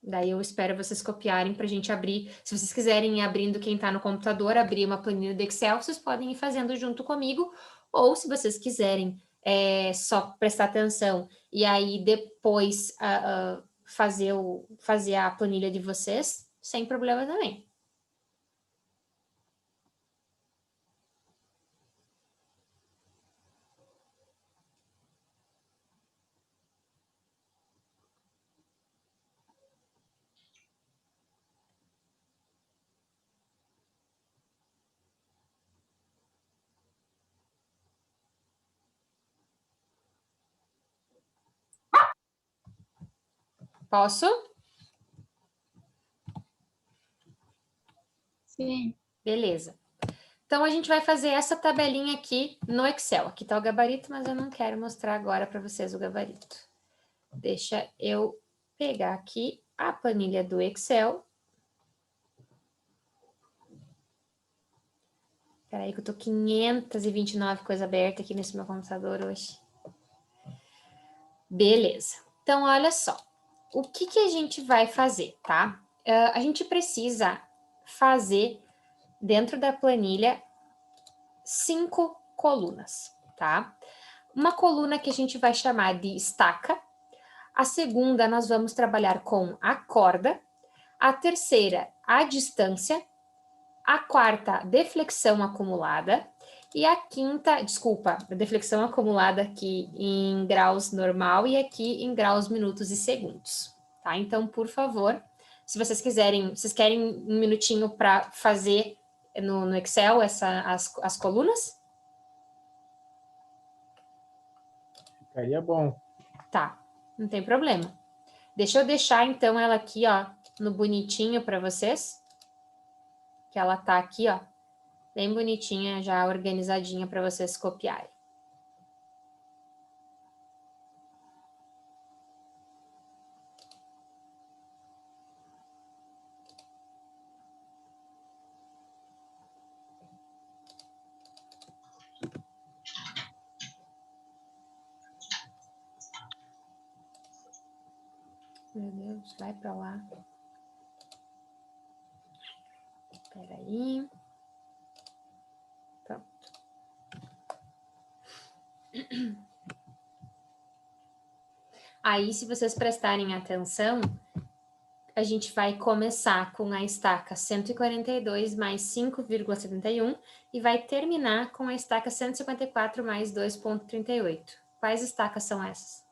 Daí eu espero vocês copiarem para a gente abrir. Se vocês quiserem ir abrindo quem está no computador, abrir uma planilha do Excel, vocês podem ir fazendo junto comigo. Ou se vocês quiserem só prestar atenção e aí depois fazer a planilha de vocês, sem problema também. Posso? Sim. Beleza. Então, a gente vai fazer essa tabelinha aqui no Excel. Aqui está o gabarito, mas eu não quero mostrar agora para vocês o gabarito. Deixa eu pegar aqui a planilha do Excel. Espera aí que eu tô 529 coisas abertas aqui nesse meu computador hoje. Beleza. Então, olha só. O que a gente vai fazer, tá? A gente precisa fazer, dentro da planilha, 5 colunas, tá? Uma coluna que a gente vai chamar de estaca. A segunda, nós vamos trabalhar com a corda. A terceira, a distância. A quarta, deflexão acumulada. E a quinta, desculpa, deflexão acumulada aqui em graus normal e aqui em graus minutos e segundos, tá? Então, por favor, se vocês quiserem, vocês querem um minutinho para fazer no Excel as colunas? Ficaria bom. Tá, não tem problema. Deixa eu deixar, então, ela aqui, ó, no bonitinho para vocês. Que ela tá aqui, ó, bem bonitinha, já organizadinha para vocês copiarem. Meu Deus, vai para lá. Espera aí. Pronto. Aí, se vocês prestarem atenção, a gente vai começar com a estaca 142 mais 5,71 e vai terminar com a estaca 154 mais 2,38. Quais estacas são essas?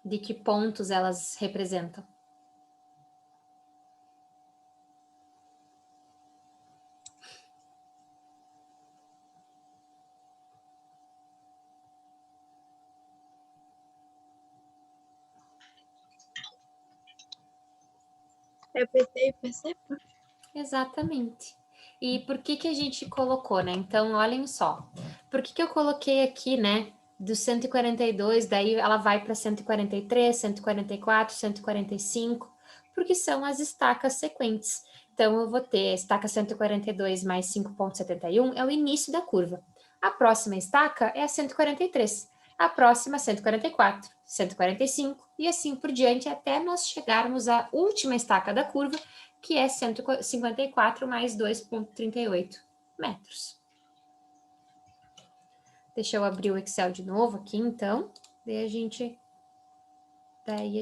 De que pontos elas representam? É PT e PC? Exatamente. E por que a gente colocou, né? Então, olhem só. Por que eu coloquei aqui, né? Do 142, daí ela vai para 143, 144, 145, porque são as estacas sequentes. Então, eu vou ter a estaca 142 mais 5,71 é o início da curva. A próxima estaca é a 143. A próxima, 144, 145 e assim por diante, até nós chegarmos à última estaca da curva, que é 154 mais 2,38 metros. Deixa eu abrir o Excel de novo aqui, então. Daí a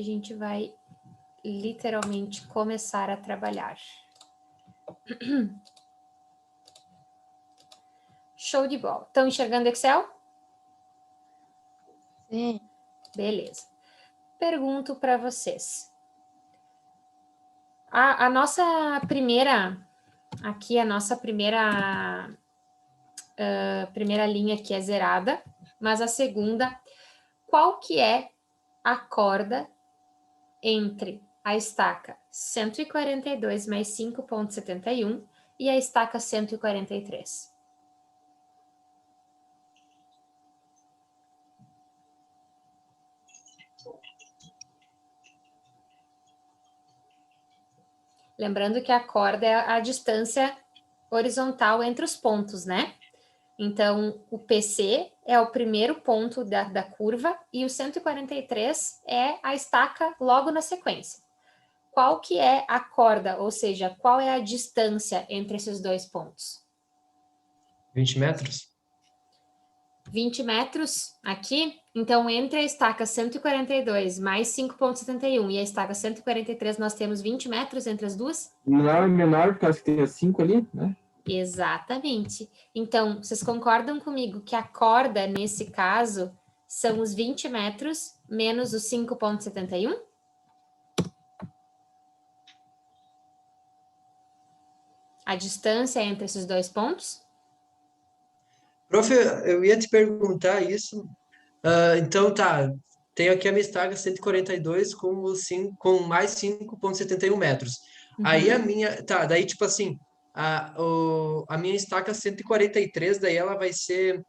gente vai literalmente começar a trabalhar. Show de bola. Estão enxergando o Excel? Sim. Beleza. Pergunto para vocês. A nossa primeira linha aqui é zerada, Mas a segunda, qual que é a corda entre a estaca 142 mais 5,71 e a estaca 143? Lembrando que a corda é a distância horizontal entre os pontos, né? Então, o PC é o primeiro ponto da curva e o 143 é a estaca logo na sequência. Qual que é a corda, ou seja, qual é a distância entre esses dois pontos? 20 metros? 20 metros aqui. Então, entre a estaca 142 mais 5,71 e a estaca 143, nós temos 20 metros entre as duas? Não, é menor, por causa que tem as 5 ali, né? Exatamente. Então, vocês concordam comigo que a corda, nesse caso, são os 20 metros menos os 5,71? A distância entre esses dois pontos? Prof, eu ia te perguntar isso. Então, tá. Tenho aqui a minha estaca 142 com mais 5,71 metros. Aí a minha. Tá, daí, tipo assim, a minha estaca 143, daí ela vai ser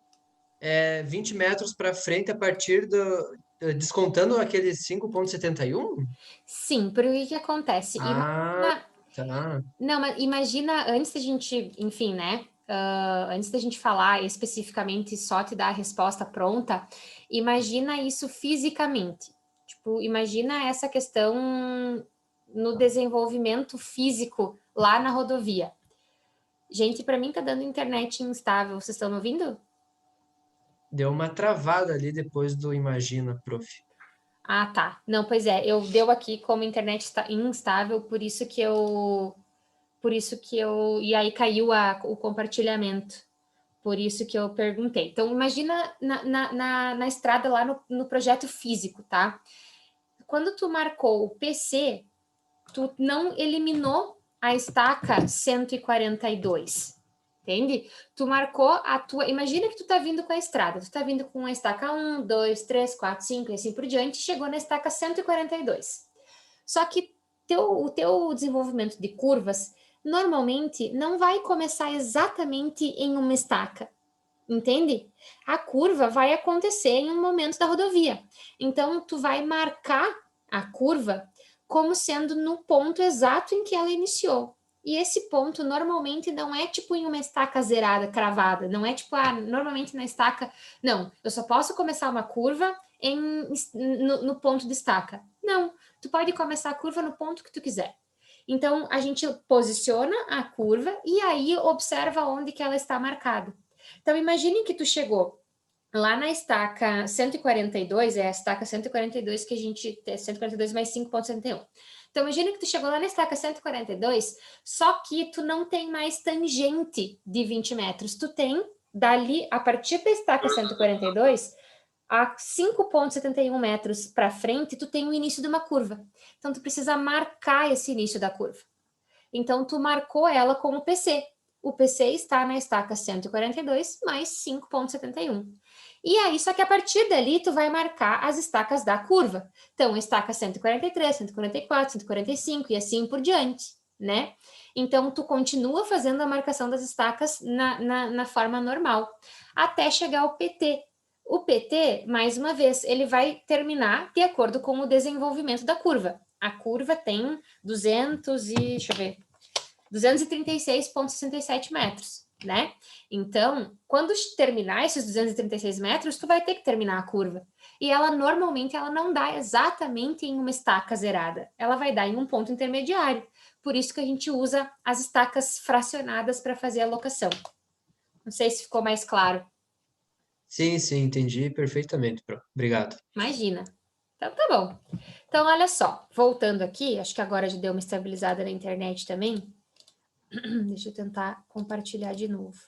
20 metros para frente a partir descontando aqueles 5,71? Sim, porque o que acontece? Ah, tá. Não, mas imagina, antes da gente, enfim, né? Antes da gente falar especificamente só te dar a resposta pronta, imagina isso fisicamente. Tipo, imagina essa questão no desenvolvimento físico lá na rodovia. Gente, para mim tá dando internet instável. Vocês estão me ouvindo? Deu uma travada ali depois do Imagina, prof. Ah, tá. Não, pois é, deu aqui como internet está instável, por isso que eu e aí caiu o compartilhamento. Por isso que eu perguntei. Então, imagina na estrada lá no projeto físico, tá? Quando tu marcou o PC, tu não eliminou a estaca 142, entende? Tu marcou a tua... Imagina que tu tá vindo com a estrada, tu tá vindo com a estaca 1, 2, 3, 4, 5 e assim por diante, chegou na estaca 142. Só que o teu desenvolvimento de curvas normalmente não vai começar exatamente em uma estaca, entende? A curva vai acontecer em um momento da rodovia. Então, tu vai marcar a curva como sendo no ponto exato em que ela iniciou. E esse ponto normalmente não é tipo em uma estaca zerada, cravada. Não é tipo, normalmente na estaca. Não, eu só posso começar uma curva no ponto de estaca. Não, tu pode começar a curva no ponto que tu quiser. Então, a gente posiciona a curva e aí observa onde que ela está marcada. Então, imagine que tu chegou lá na estaca 142, é a estaca 142 que a gente tem, 142 mais 5,71. Então, imagina que tu chegou lá na estaca 142, só que tu não tem mais tangente de 20 metros. Tu tem, dali, a partir da estaca 142, a 5,71 metros para frente, tu tem o início de uma curva. Então, tu precisa marcar esse início da curva. Então, tu marcou ela com o PC. O PC está na estaca 142 mais 5,71. E aí, só que a partir dali, tu vai marcar as estacas da curva. Então, estaca 143, 144, 145 e assim por diante, né? Então, tu continua fazendo a marcação das estacas na forma normal, até chegar ao PT. O PT, mais uma vez, ele vai terminar de acordo com o desenvolvimento da curva. A curva tem 236,67 metros, né? Então, quando terminar esses 236 metros, tu vai ter que terminar a curva. E ela, normalmente, ela não dá exatamente em uma estaca zerada. Ela vai dar em um ponto intermediário. Por isso que a gente usa as estacas fracionadas para fazer a locação. Não sei se ficou mais claro. Sim, entendi perfeitamente, prof. Obrigado. Imagina. Então, tá bom. Então, olha só. Voltando aqui, acho que agora já deu uma estabilizada na internet também. Deixa eu tentar compartilhar de novo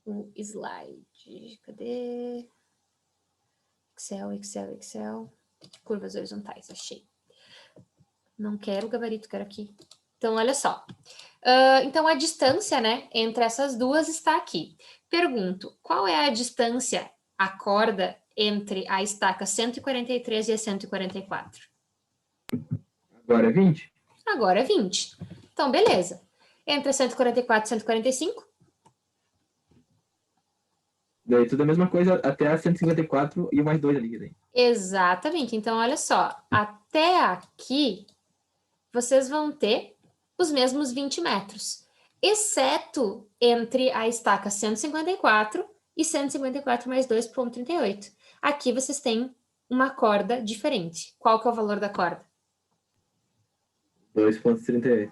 o slide. Cadê? Excel. Curvas horizontais, achei. Não quero o gabarito, quero aqui. Então, olha só. Então, a distância, né, entre essas duas está aqui. Pergunto, qual é a distância a corda entre a estaca 143 e a 144? Agora é 20? Agora é 20. Então, beleza. Entre a 144 e 145? Daí tudo a mesma coisa até a 154 e mais 2 ali. Daí. Exatamente. Então, olha só. Até aqui, vocês vão ter os mesmos 20 metros. Exceto entre a estaca 154 e 154 mais 2,38. Aqui vocês têm uma corda diferente. Qual que é o valor da corda? 2,38.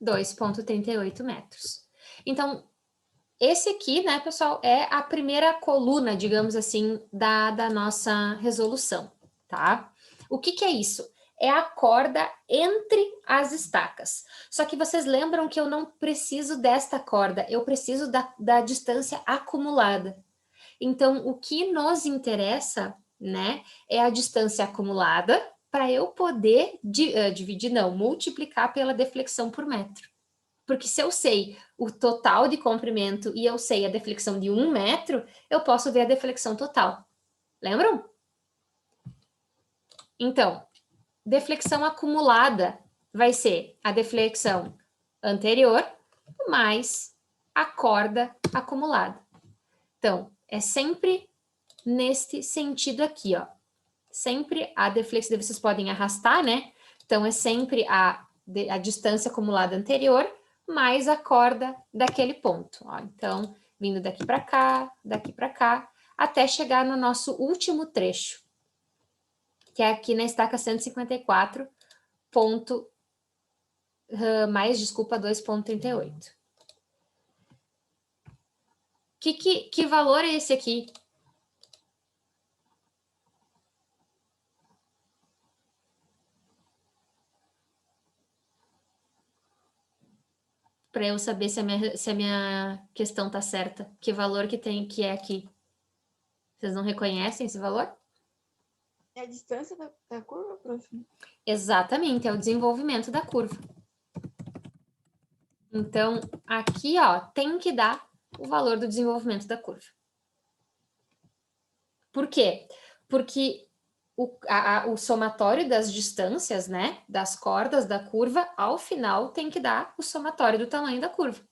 2,38 metros. Então, esse aqui, né, pessoal, é a primeira coluna, digamos assim, da nossa resolução, tá? O que que é isso? É a corda entre as estacas. Só que vocês lembram que eu não preciso desta corda, eu preciso da distância acumulada. Então, o que nos interessa, né, é a distância acumulada para eu poder multiplicar pela deflexão por metro. Porque se eu sei o total de comprimento e eu sei a deflexão de 1 metro, eu posso ver a deflexão total. Lembram? Então, deflexão acumulada vai ser a deflexão anterior mais a corda acumulada. Então, é sempre neste sentido aqui, ó. Sempre a deflexão, vocês podem arrastar, né? Então, é sempre a distância acumulada anterior mais a corda daquele ponto, ó. Então, vindo daqui para cá, até chegar no nosso último trecho, que é aqui na estaca 154, mais, desculpa, 2,38. Que valor é esse aqui? Para eu saber se a minha questão tá certa. Que valor que é aqui? Vocês não reconhecem esse valor? É a distância da curva, prof? Exatamente, é o desenvolvimento da curva. Então, aqui, ó, tem que dar o valor do desenvolvimento da curva. Por quê? Porque o somatório das distâncias, né, das cordas da curva, ao final tem que dar o somatório do tamanho da curva.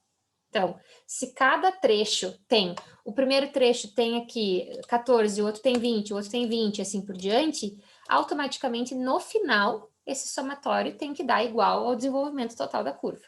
Então, se cada trecho tem, o primeiro trecho tem aqui 14, o outro tem 20, o outro tem 20, assim por diante, automaticamente no final, esse somatório tem que dar igual ao desenvolvimento total da curva.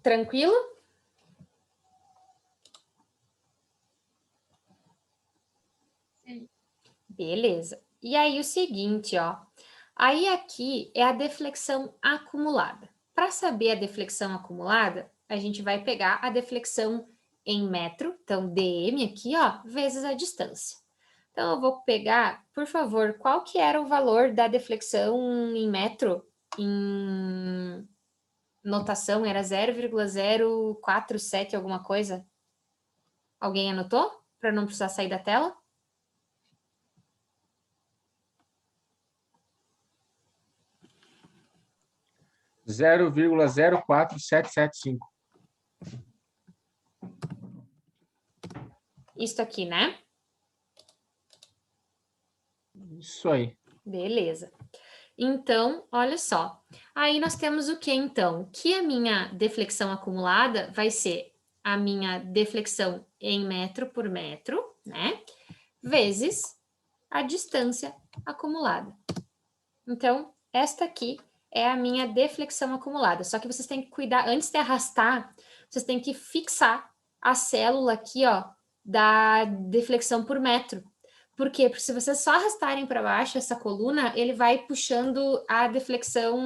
Tranquilo? Sim. Beleza. E aí o seguinte, ó. Aí aqui é a deflexão acumulada. Para saber a deflexão acumulada, a gente vai pegar a deflexão em metro, então dm aqui, ó, vezes a distância. Então eu vou pegar, por favor, qual que era o valor da deflexão em metro em notação? Era 0,047 alguma coisa? Alguém anotou? Para não precisar sair da tela? — 0,04775. Isso aqui, né? Isso aí. Beleza. Então, olha só. Aí nós temos o que, então? Que a minha deflexão acumulada vai ser a minha deflexão em metro por metro, né? Vezes a distância acumulada. Então, esta aqui é a minha deflexão acumulada. Só que vocês têm que cuidar, antes de arrastar, vocês têm que fixar a célula aqui, ó, da deflexão por metro. Por quê? Porque se vocês só arrastarem para baixo essa coluna, ele vai puxando a deflexão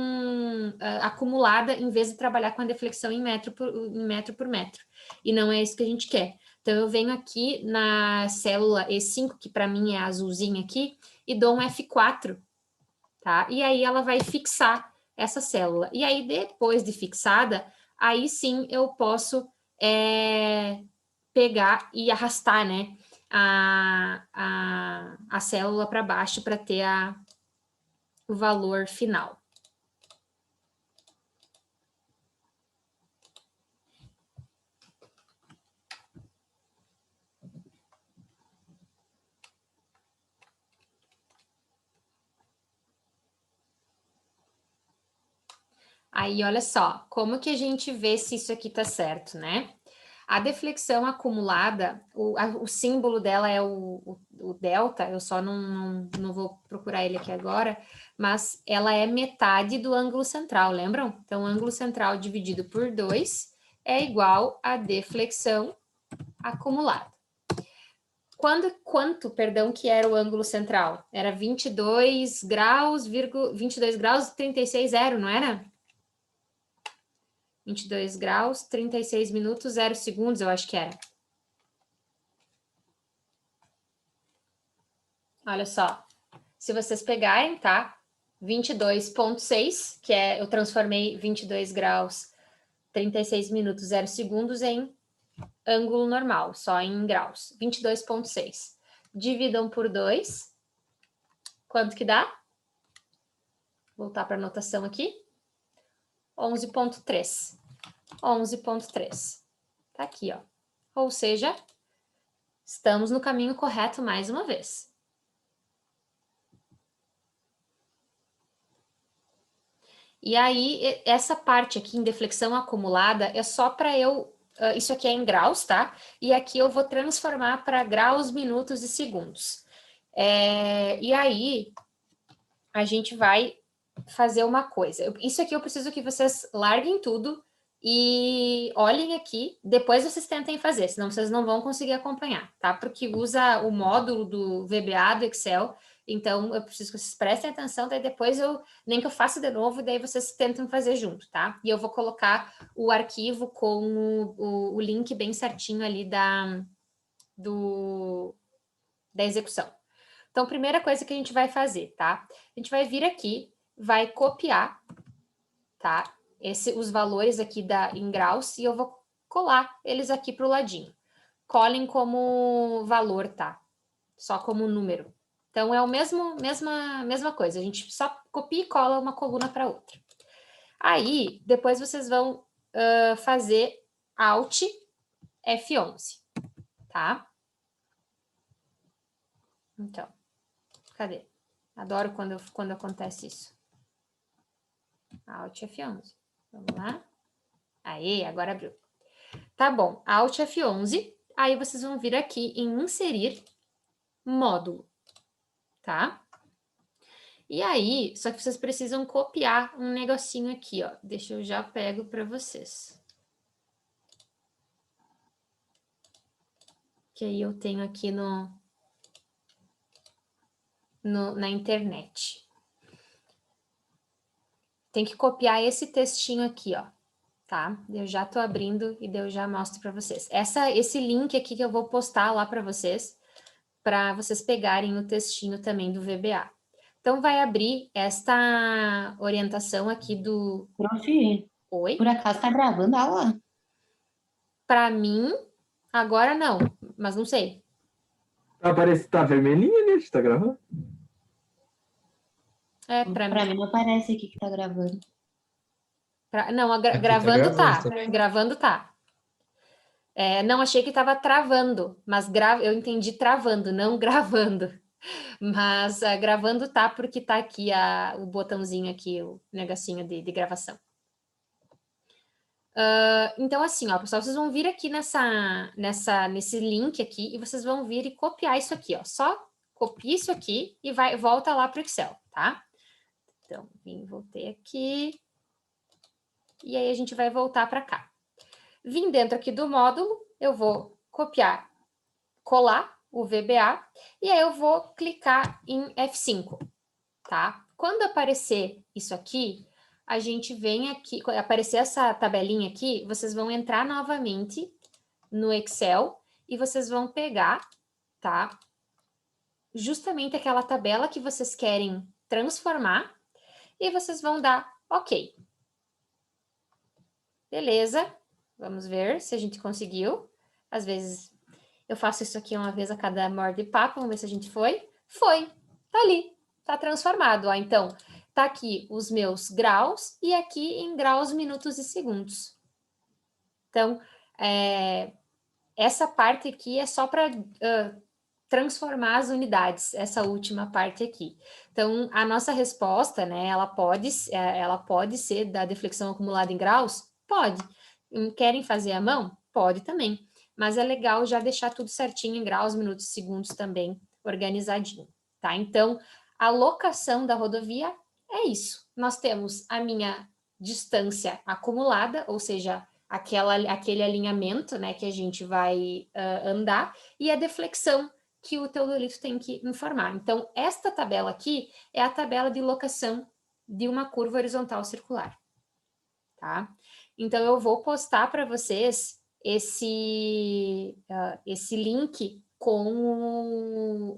acumulada, em vez de trabalhar com a deflexão em metro por metro. E não é isso que a gente quer. Então, eu venho aqui na célula E5, que para mim é a azulzinha aqui, e dou um F4, tá? E aí ela vai fixar essa célula. E aí, depois de fixada, aí sim eu posso pegar e arrastar, né, a célula para baixo para ter o valor final. Aí, olha só, como que a gente vê se isso aqui tá certo, né? A deflexão acumulada, o símbolo dela é o delta, eu só não vou procurar ele aqui agora, mas ela é metade do ângulo central, lembram? Então, o ângulo central dividido por 2 é igual a deflexão acumulada. Quanto, perdão, que era o ângulo central? Era 22 graus, 22 graus, 36, zero, não era? 22 graus, 36 minutos, 0 segundos, eu acho que era. Olha só, se vocês pegarem, tá? 22,6, que eu transformei 22 graus, 36 minutos, 0 segundos em ângulo normal, só em graus. 22,6. Dividam por 2. Quanto que dá? Voltar para a anotação aqui. 11,3. 11,3. Tá aqui, ó. Ou seja, estamos no caminho correto mais uma vez. E aí, essa parte aqui em deflexão acumulada é só para isso aqui é em graus, tá? E aqui eu vou transformar para graus, minutos e segundos. E aí, a gente vai fazer uma coisa. Isso aqui eu preciso que vocês larguem tudo e olhem aqui. Depois vocês tentem fazer, senão vocês não vão conseguir acompanhar, tá? Porque usa o módulo do VBA do Excel. Então, eu preciso que vocês prestem atenção, daí depois nem que eu faça de novo, daí vocês tentam fazer junto, tá? E eu vou colocar o arquivo com o link bem certinho ali da execução. Então, primeira coisa que a gente vai fazer, tá? A gente vai vir aqui, vai copiar, tá? Os valores aqui em graus, e eu vou colar eles aqui para o ladinho. Colhem como valor, tá? Só como número. Então, é a mesma coisa. A gente só copia e cola uma coluna para outra. Aí, depois vocês vão fazer Alt F11, tá? Então, cadê? Adoro quando acontece isso. Alt F11. Vamos lá. Aí, agora abriu. Tá bom. Alt F11. Aí, vocês vão vir aqui em inserir módulo. Tá? E aí, só que vocês precisam copiar um negocinho aqui, ó. Deixa eu já pego para vocês. Que aí eu tenho aqui na internet. Tem que copiar esse textinho aqui, ó. Tá? Eu já tô abrindo e eu já mostro para vocês. Esse link aqui que eu vou postar lá para vocês pegarem o textinho também do VBA. Então, vai abrir esta orientação aqui do... Prof, Oi? por acaso tá gravando a aula? Para mim, agora não, mas não sei. Tá vermelhinho, né? Tá gravando? Pra mim não aparece aqui que tá gravando. Não, Aqui gravando tá. tá. Gravando tá. Não, achei que tava travando, mas eu entendi travando, não gravando. Mas gravando tá, porque tá aqui o botãozinho aqui, o negocinho de gravação. Então, assim, ó, pessoal, vocês vão vir aqui nesse link aqui e vocês vão vir e copiar isso aqui, ó. Só copia isso aqui e volta lá para o Excel, tá? Então, voltei aqui. E aí, a gente vai voltar para cá. Vim dentro aqui do módulo, eu vou copiar, colar o VBA, e aí eu vou clicar em F5, tá? Quando aparecer isso aqui, a gente vem aqui, aparecer essa tabelinha aqui, vocês vão entrar novamente no Excel e vocês vão pegar, tá? Justamente aquela tabela que vocês querem transformar e vocês vão dar OK. Beleza, vamos ver se a gente conseguiu. Às vezes eu faço isso aqui uma vez a cada morde de papo, vamos ver se a gente foi. Foi, tá ali, tá transformado. Ó, então, tá aqui os meus graus e aqui em graus, minutos e segundos. Então, essa parte aqui é só para transformar as unidades, essa última parte aqui. Então, a nossa resposta, né, ela pode ser da deflexão acumulada em graus? Pode. Querem fazer à mão? Pode também. Mas é legal já deixar tudo certinho em graus, minutos e segundos também, organizadinho, tá? Então, a locação da rodovia é isso. Nós temos a minha distância acumulada, ou seja, aquele alinhamento, né, que a gente vai andar, e a deflexão que o teodolito tem que informar. Então, esta tabela aqui é a tabela de locação de uma curva horizontal circular, tá? Então, eu vou postar para vocês esse link com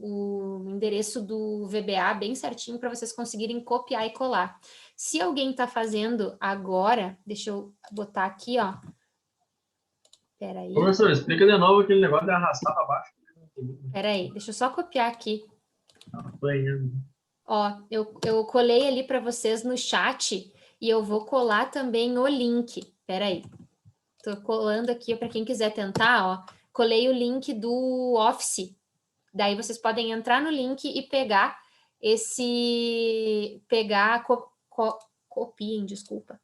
o endereço do VBA bem certinho para vocês conseguirem copiar e colar. Se alguém está fazendo agora, deixa eu botar aqui, ó. Peraí. Professor, explica de novo aquele negócio de arrastar para baixo. Peraí, deixa eu só copiar aqui. Banhando. Ó, eu colei ali para vocês no chat e eu vou colar também o link. Peraí. Tô colando aqui para quem quiser tentar, ó. Colei o link do Office. Daí vocês podem entrar no link e pegar copiem, desculpa.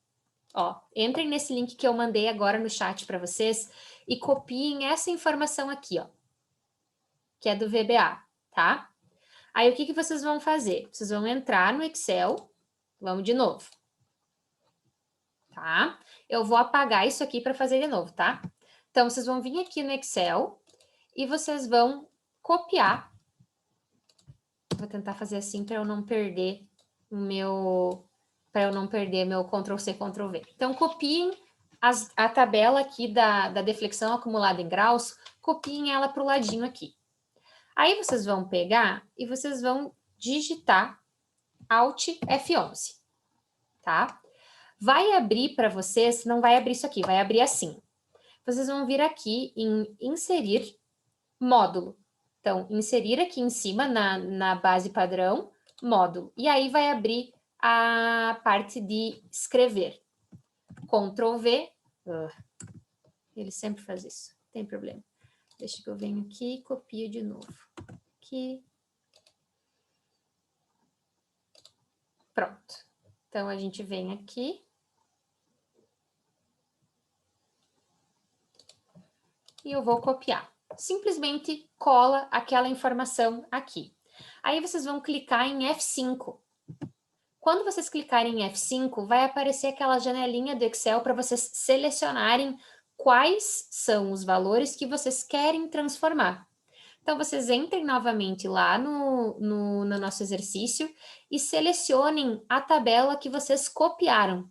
Ó, entrem nesse link que eu mandei agora no chat para vocês e copiem essa informação aqui, ó, que é do VBA, tá? Aí o que vocês vão fazer? Vocês vão entrar no Excel, vamos de novo, tá? Eu vou apagar isso aqui para fazer de novo, tá? Então, vocês vão vir aqui no Excel e vocês vão copiar. Vou tentar fazer assim para eu não perder meu Ctrl+C, Ctrl+V. Então, copiem a tabela aqui da deflexão acumulada em graus, copiem ela para o ladinho aqui. Aí, vocês vão pegar e vocês vão digitar Alt F11, tá? Vai abrir para vocês, não vai abrir isso aqui, vai abrir assim. Vocês vão vir aqui em inserir módulo. Então, inserir aqui em cima, na base padrão, módulo. E aí vai abrir a parte de escrever. Ctrl+V. Ele sempre faz isso, não tem problema. Deixa que eu venho aqui e copio de novo. Aqui. Pronto. Então, a gente vem aqui. E eu vou copiar. Simplesmente cola aquela informação aqui. Aí vocês vão clicar em F5. Quando vocês clicarem em F5, vai aparecer aquela janelinha do Excel para vocês selecionarem quais são os valores que vocês querem transformar. Então, vocês entrem novamente lá no nosso exercício e selecionem a tabela que vocês copiaram,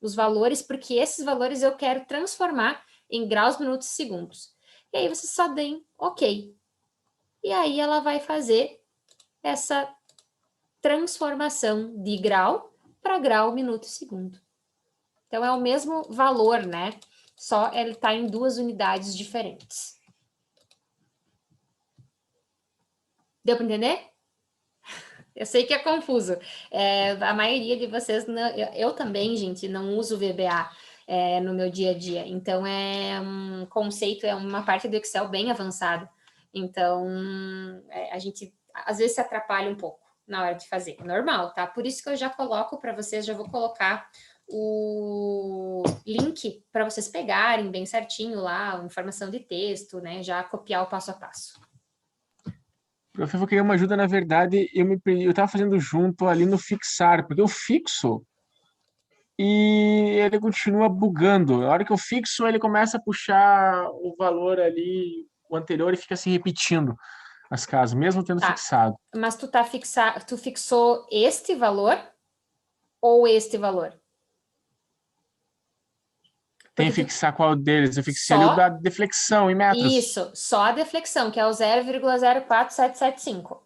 os valores, porque esses valores eu quero transformar em graus, minutos e segundos. E aí, vocês só deem OK. E aí, ela vai fazer essa transformação de grau para grau, minuto e segundo. Então, é o mesmo valor, né? Só ele está em duas unidades diferentes. Deu para entender? Eu sei que é confuso. A maioria de vocês, eu também, gente, não uso VBA no meu dia a dia. Então, é um conceito, é uma parte do Excel bem avançada. Então, a gente, às vezes, se atrapalha um pouco na hora de fazer. É normal, tá? Por isso que eu já coloco para vocês, já vou colocar o link para vocês pegarem bem certinho lá, informação de texto, né? Já copiar o passo a passo. Prof, eu queria uma ajuda, na verdade, eu estava fazendo junto ali no fixar, porque eu fixo e ele continua bugando. A hora que eu fixo, ele começa a puxar o valor ali, o anterior, e fica se repetindo as casas, mesmo tendo fixado. Mas tu fixou este valor ou este valor? Tem que fixar qual deles? Eu fixei ali o da deflexão em metros. Isso, só a deflexão, que é o 0,04775.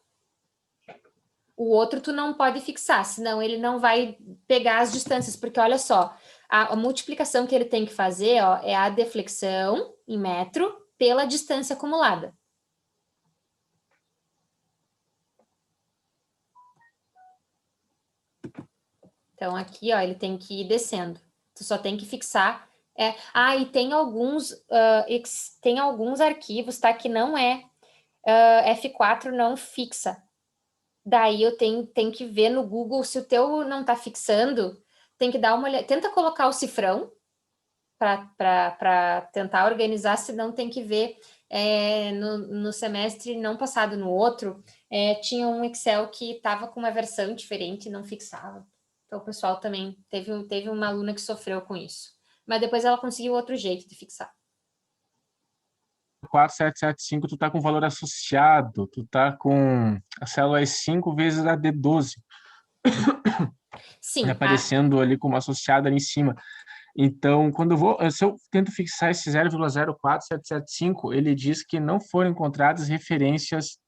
O outro tu não pode fixar, senão ele não vai pegar as distâncias, porque olha só, a multiplicação que ele tem que fazer, ó, é a deflexão em metro pela distância acumulada. Então, aqui, ó, ele tem que ir descendo. Tu só tem que fixar. E tem alguns arquivos, tá? Que não é F4 não fixa. Daí eu tenho que ver no Google se o teu não tá fixando, tem que dar uma olhada. Tenta colocar o cifrão para tentar organizar, senão tem que ver no semestre não passado, no outro, tinha um Excel que estava com uma versão diferente e não fixava. Então, o pessoal também teve uma aluna que sofreu com isso. Mas depois ela conseguiu outro jeito de fixar. 4775, tu tá com valor associado, tu tá com a célula é 5 vezes a D12. Sim. Aparecendo ali como associada ali em cima. Então, se eu tento fixar esse 0,04775, ele diz que não foram encontradas referências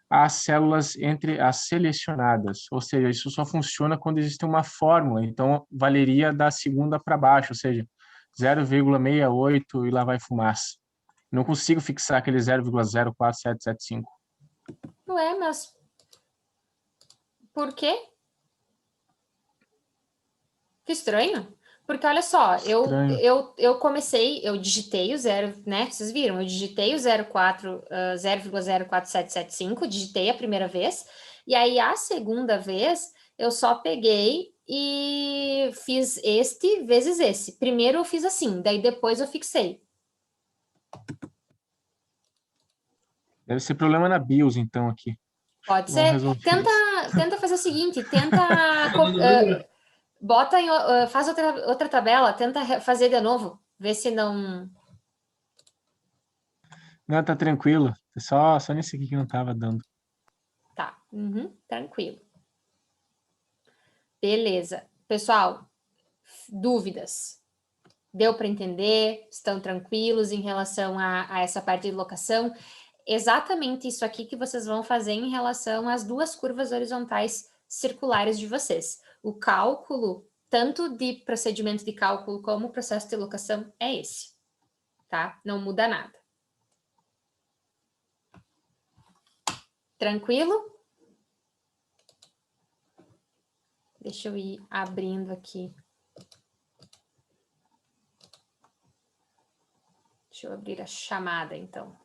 às células entre as selecionadas. Ou seja, isso só funciona quando existe uma fórmula. Então, valeria da segunda para baixo, ou seja, 0,68 e lá vai fumaça. Não consigo fixar aquele 0,04775. Ué, mas por quê? Que estranho. Porque olha só, eu comecei, eu digitei o zero, né? Vocês viram? Eu digitei o 0,04775, digitei a primeira vez, e aí a segunda vez eu só peguei e fiz este vezes esse. Primeiro eu fiz assim, daí depois eu fixei. Deve ser problema na BIOS, então, aqui. Pode ser. Tenta fazer o seguinte, faz outra tabela, tenta fazer de novo, vê se não... Não, tá tranquilo. Só nesse aqui que não tava dando. Tá, tranquilo. Beleza. Pessoal, dúvidas? Deu para entender? Estão tranquilos em relação a essa parte de locação? Exatamente isso aqui que vocês vão fazer em relação às duas curvas horizontais circulares de vocês. O cálculo, tanto de procedimento de cálculo como o processo de locação, é esse, tá? Não muda nada. Tranquilo? Deixa eu ir abrindo aqui. Deixa eu abrir a chamada, então.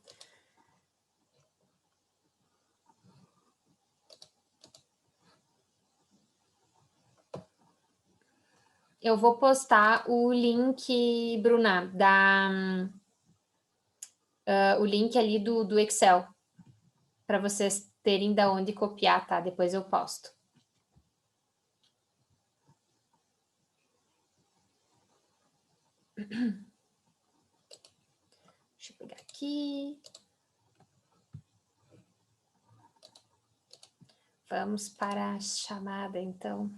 Eu vou postar o link, Bruna, o link ali do Excel, para vocês terem da onde copiar, tá? Depois eu posto. Deixa eu pegar aqui. Vamos para a chamada, então.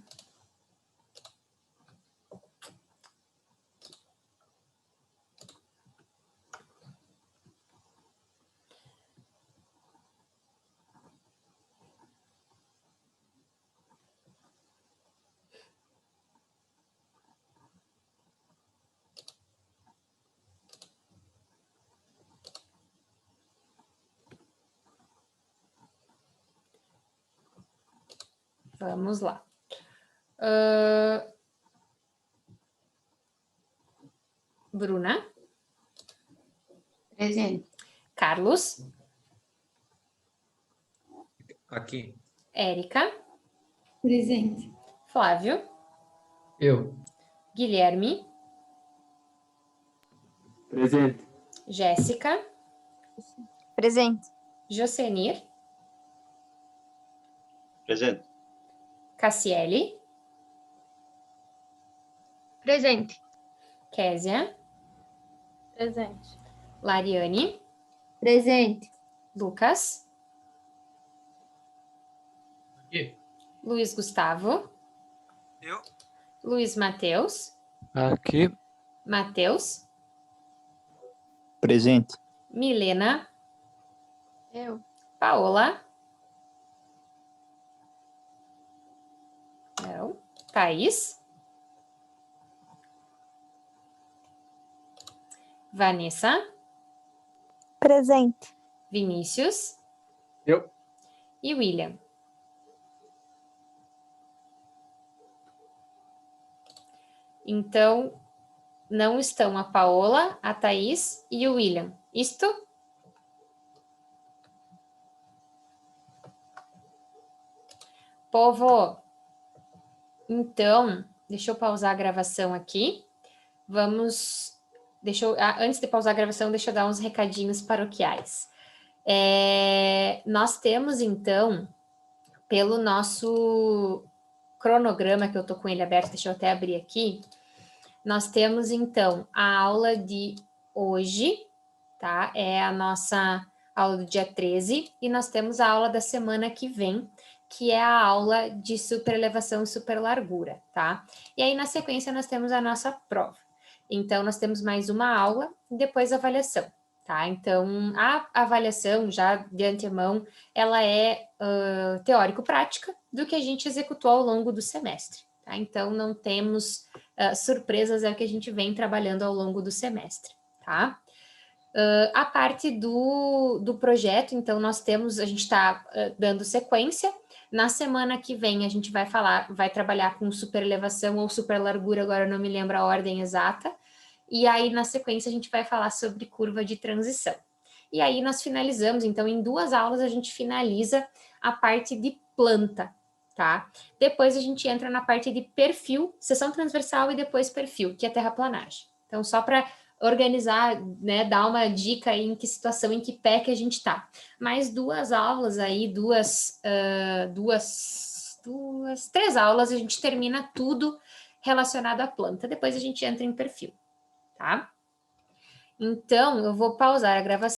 Vamos lá. Bruna? Presente. Carlos? Aqui. Érica? Presente. Flávio? Eu. Guilherme? Presente. Jéssica? Presente. Jocenir? Presente. Cassiele? Presente. Késia? Presente. Lariane? Presente. Lucas? Aqui. Luiz Gustavo? Eu. Luiz Matheus? Aqui. Matheus, Presente. Milena, Eu. Paola. Não. Thaís. Vanessa. Presente. Vinícius. Eu. E William. Então, não estão a Paola, a Thaís e o William. Isto? Povo, então, deixa eu pausar a gravação aqui. Antes de pausar a gravação, deixa eu dar uns recadinhos paroquiais. Nós temos, então, pelo nosso cronograma, que eu tô com ele aberto, deixa eu até abrir aqui, nós temos, então, a aula de hoje, tá? É a nossa aula do dia 13, e nós temos a aula da semana que vem, que é a aula de superelevação e superlargura, tá? E aí, na sequência, nós temos a nossa prova. Então, nós temos mais uma aula e depois a avaliação, tá? Então, a avaliação, já de antemão, ela é teórico-prática do que a gente executou ao longo do semestre, tá? Então, não temos surpresas, é o que a gente vem trabalhando ao longo do semestre, tá? A parte do projeto, então, a gente está dando sequência. Na semana que vem, a gente vai trabalhar com superelevação ou superlargura, agora eu não me lembro a ordem exata, e aí, na sequência, a gente vai falar sobre curva de transição. E aí, nós finalizamos, então, em 2 aulas, a gente finaliza a parte de planta, tá? Depois, a gente entra na parte de perfil, seção transversal e depois perfil, que é terraplanagem. Então, só para organizar, né, dar uma dica aí em que situação, em que pé que a gente tá. Mais 2 aulas aí, 3 aulas, a gente termina tudo relacionado à planta. Depois a gente entra em perfil, tá? Então, eu vou pausar a gravação.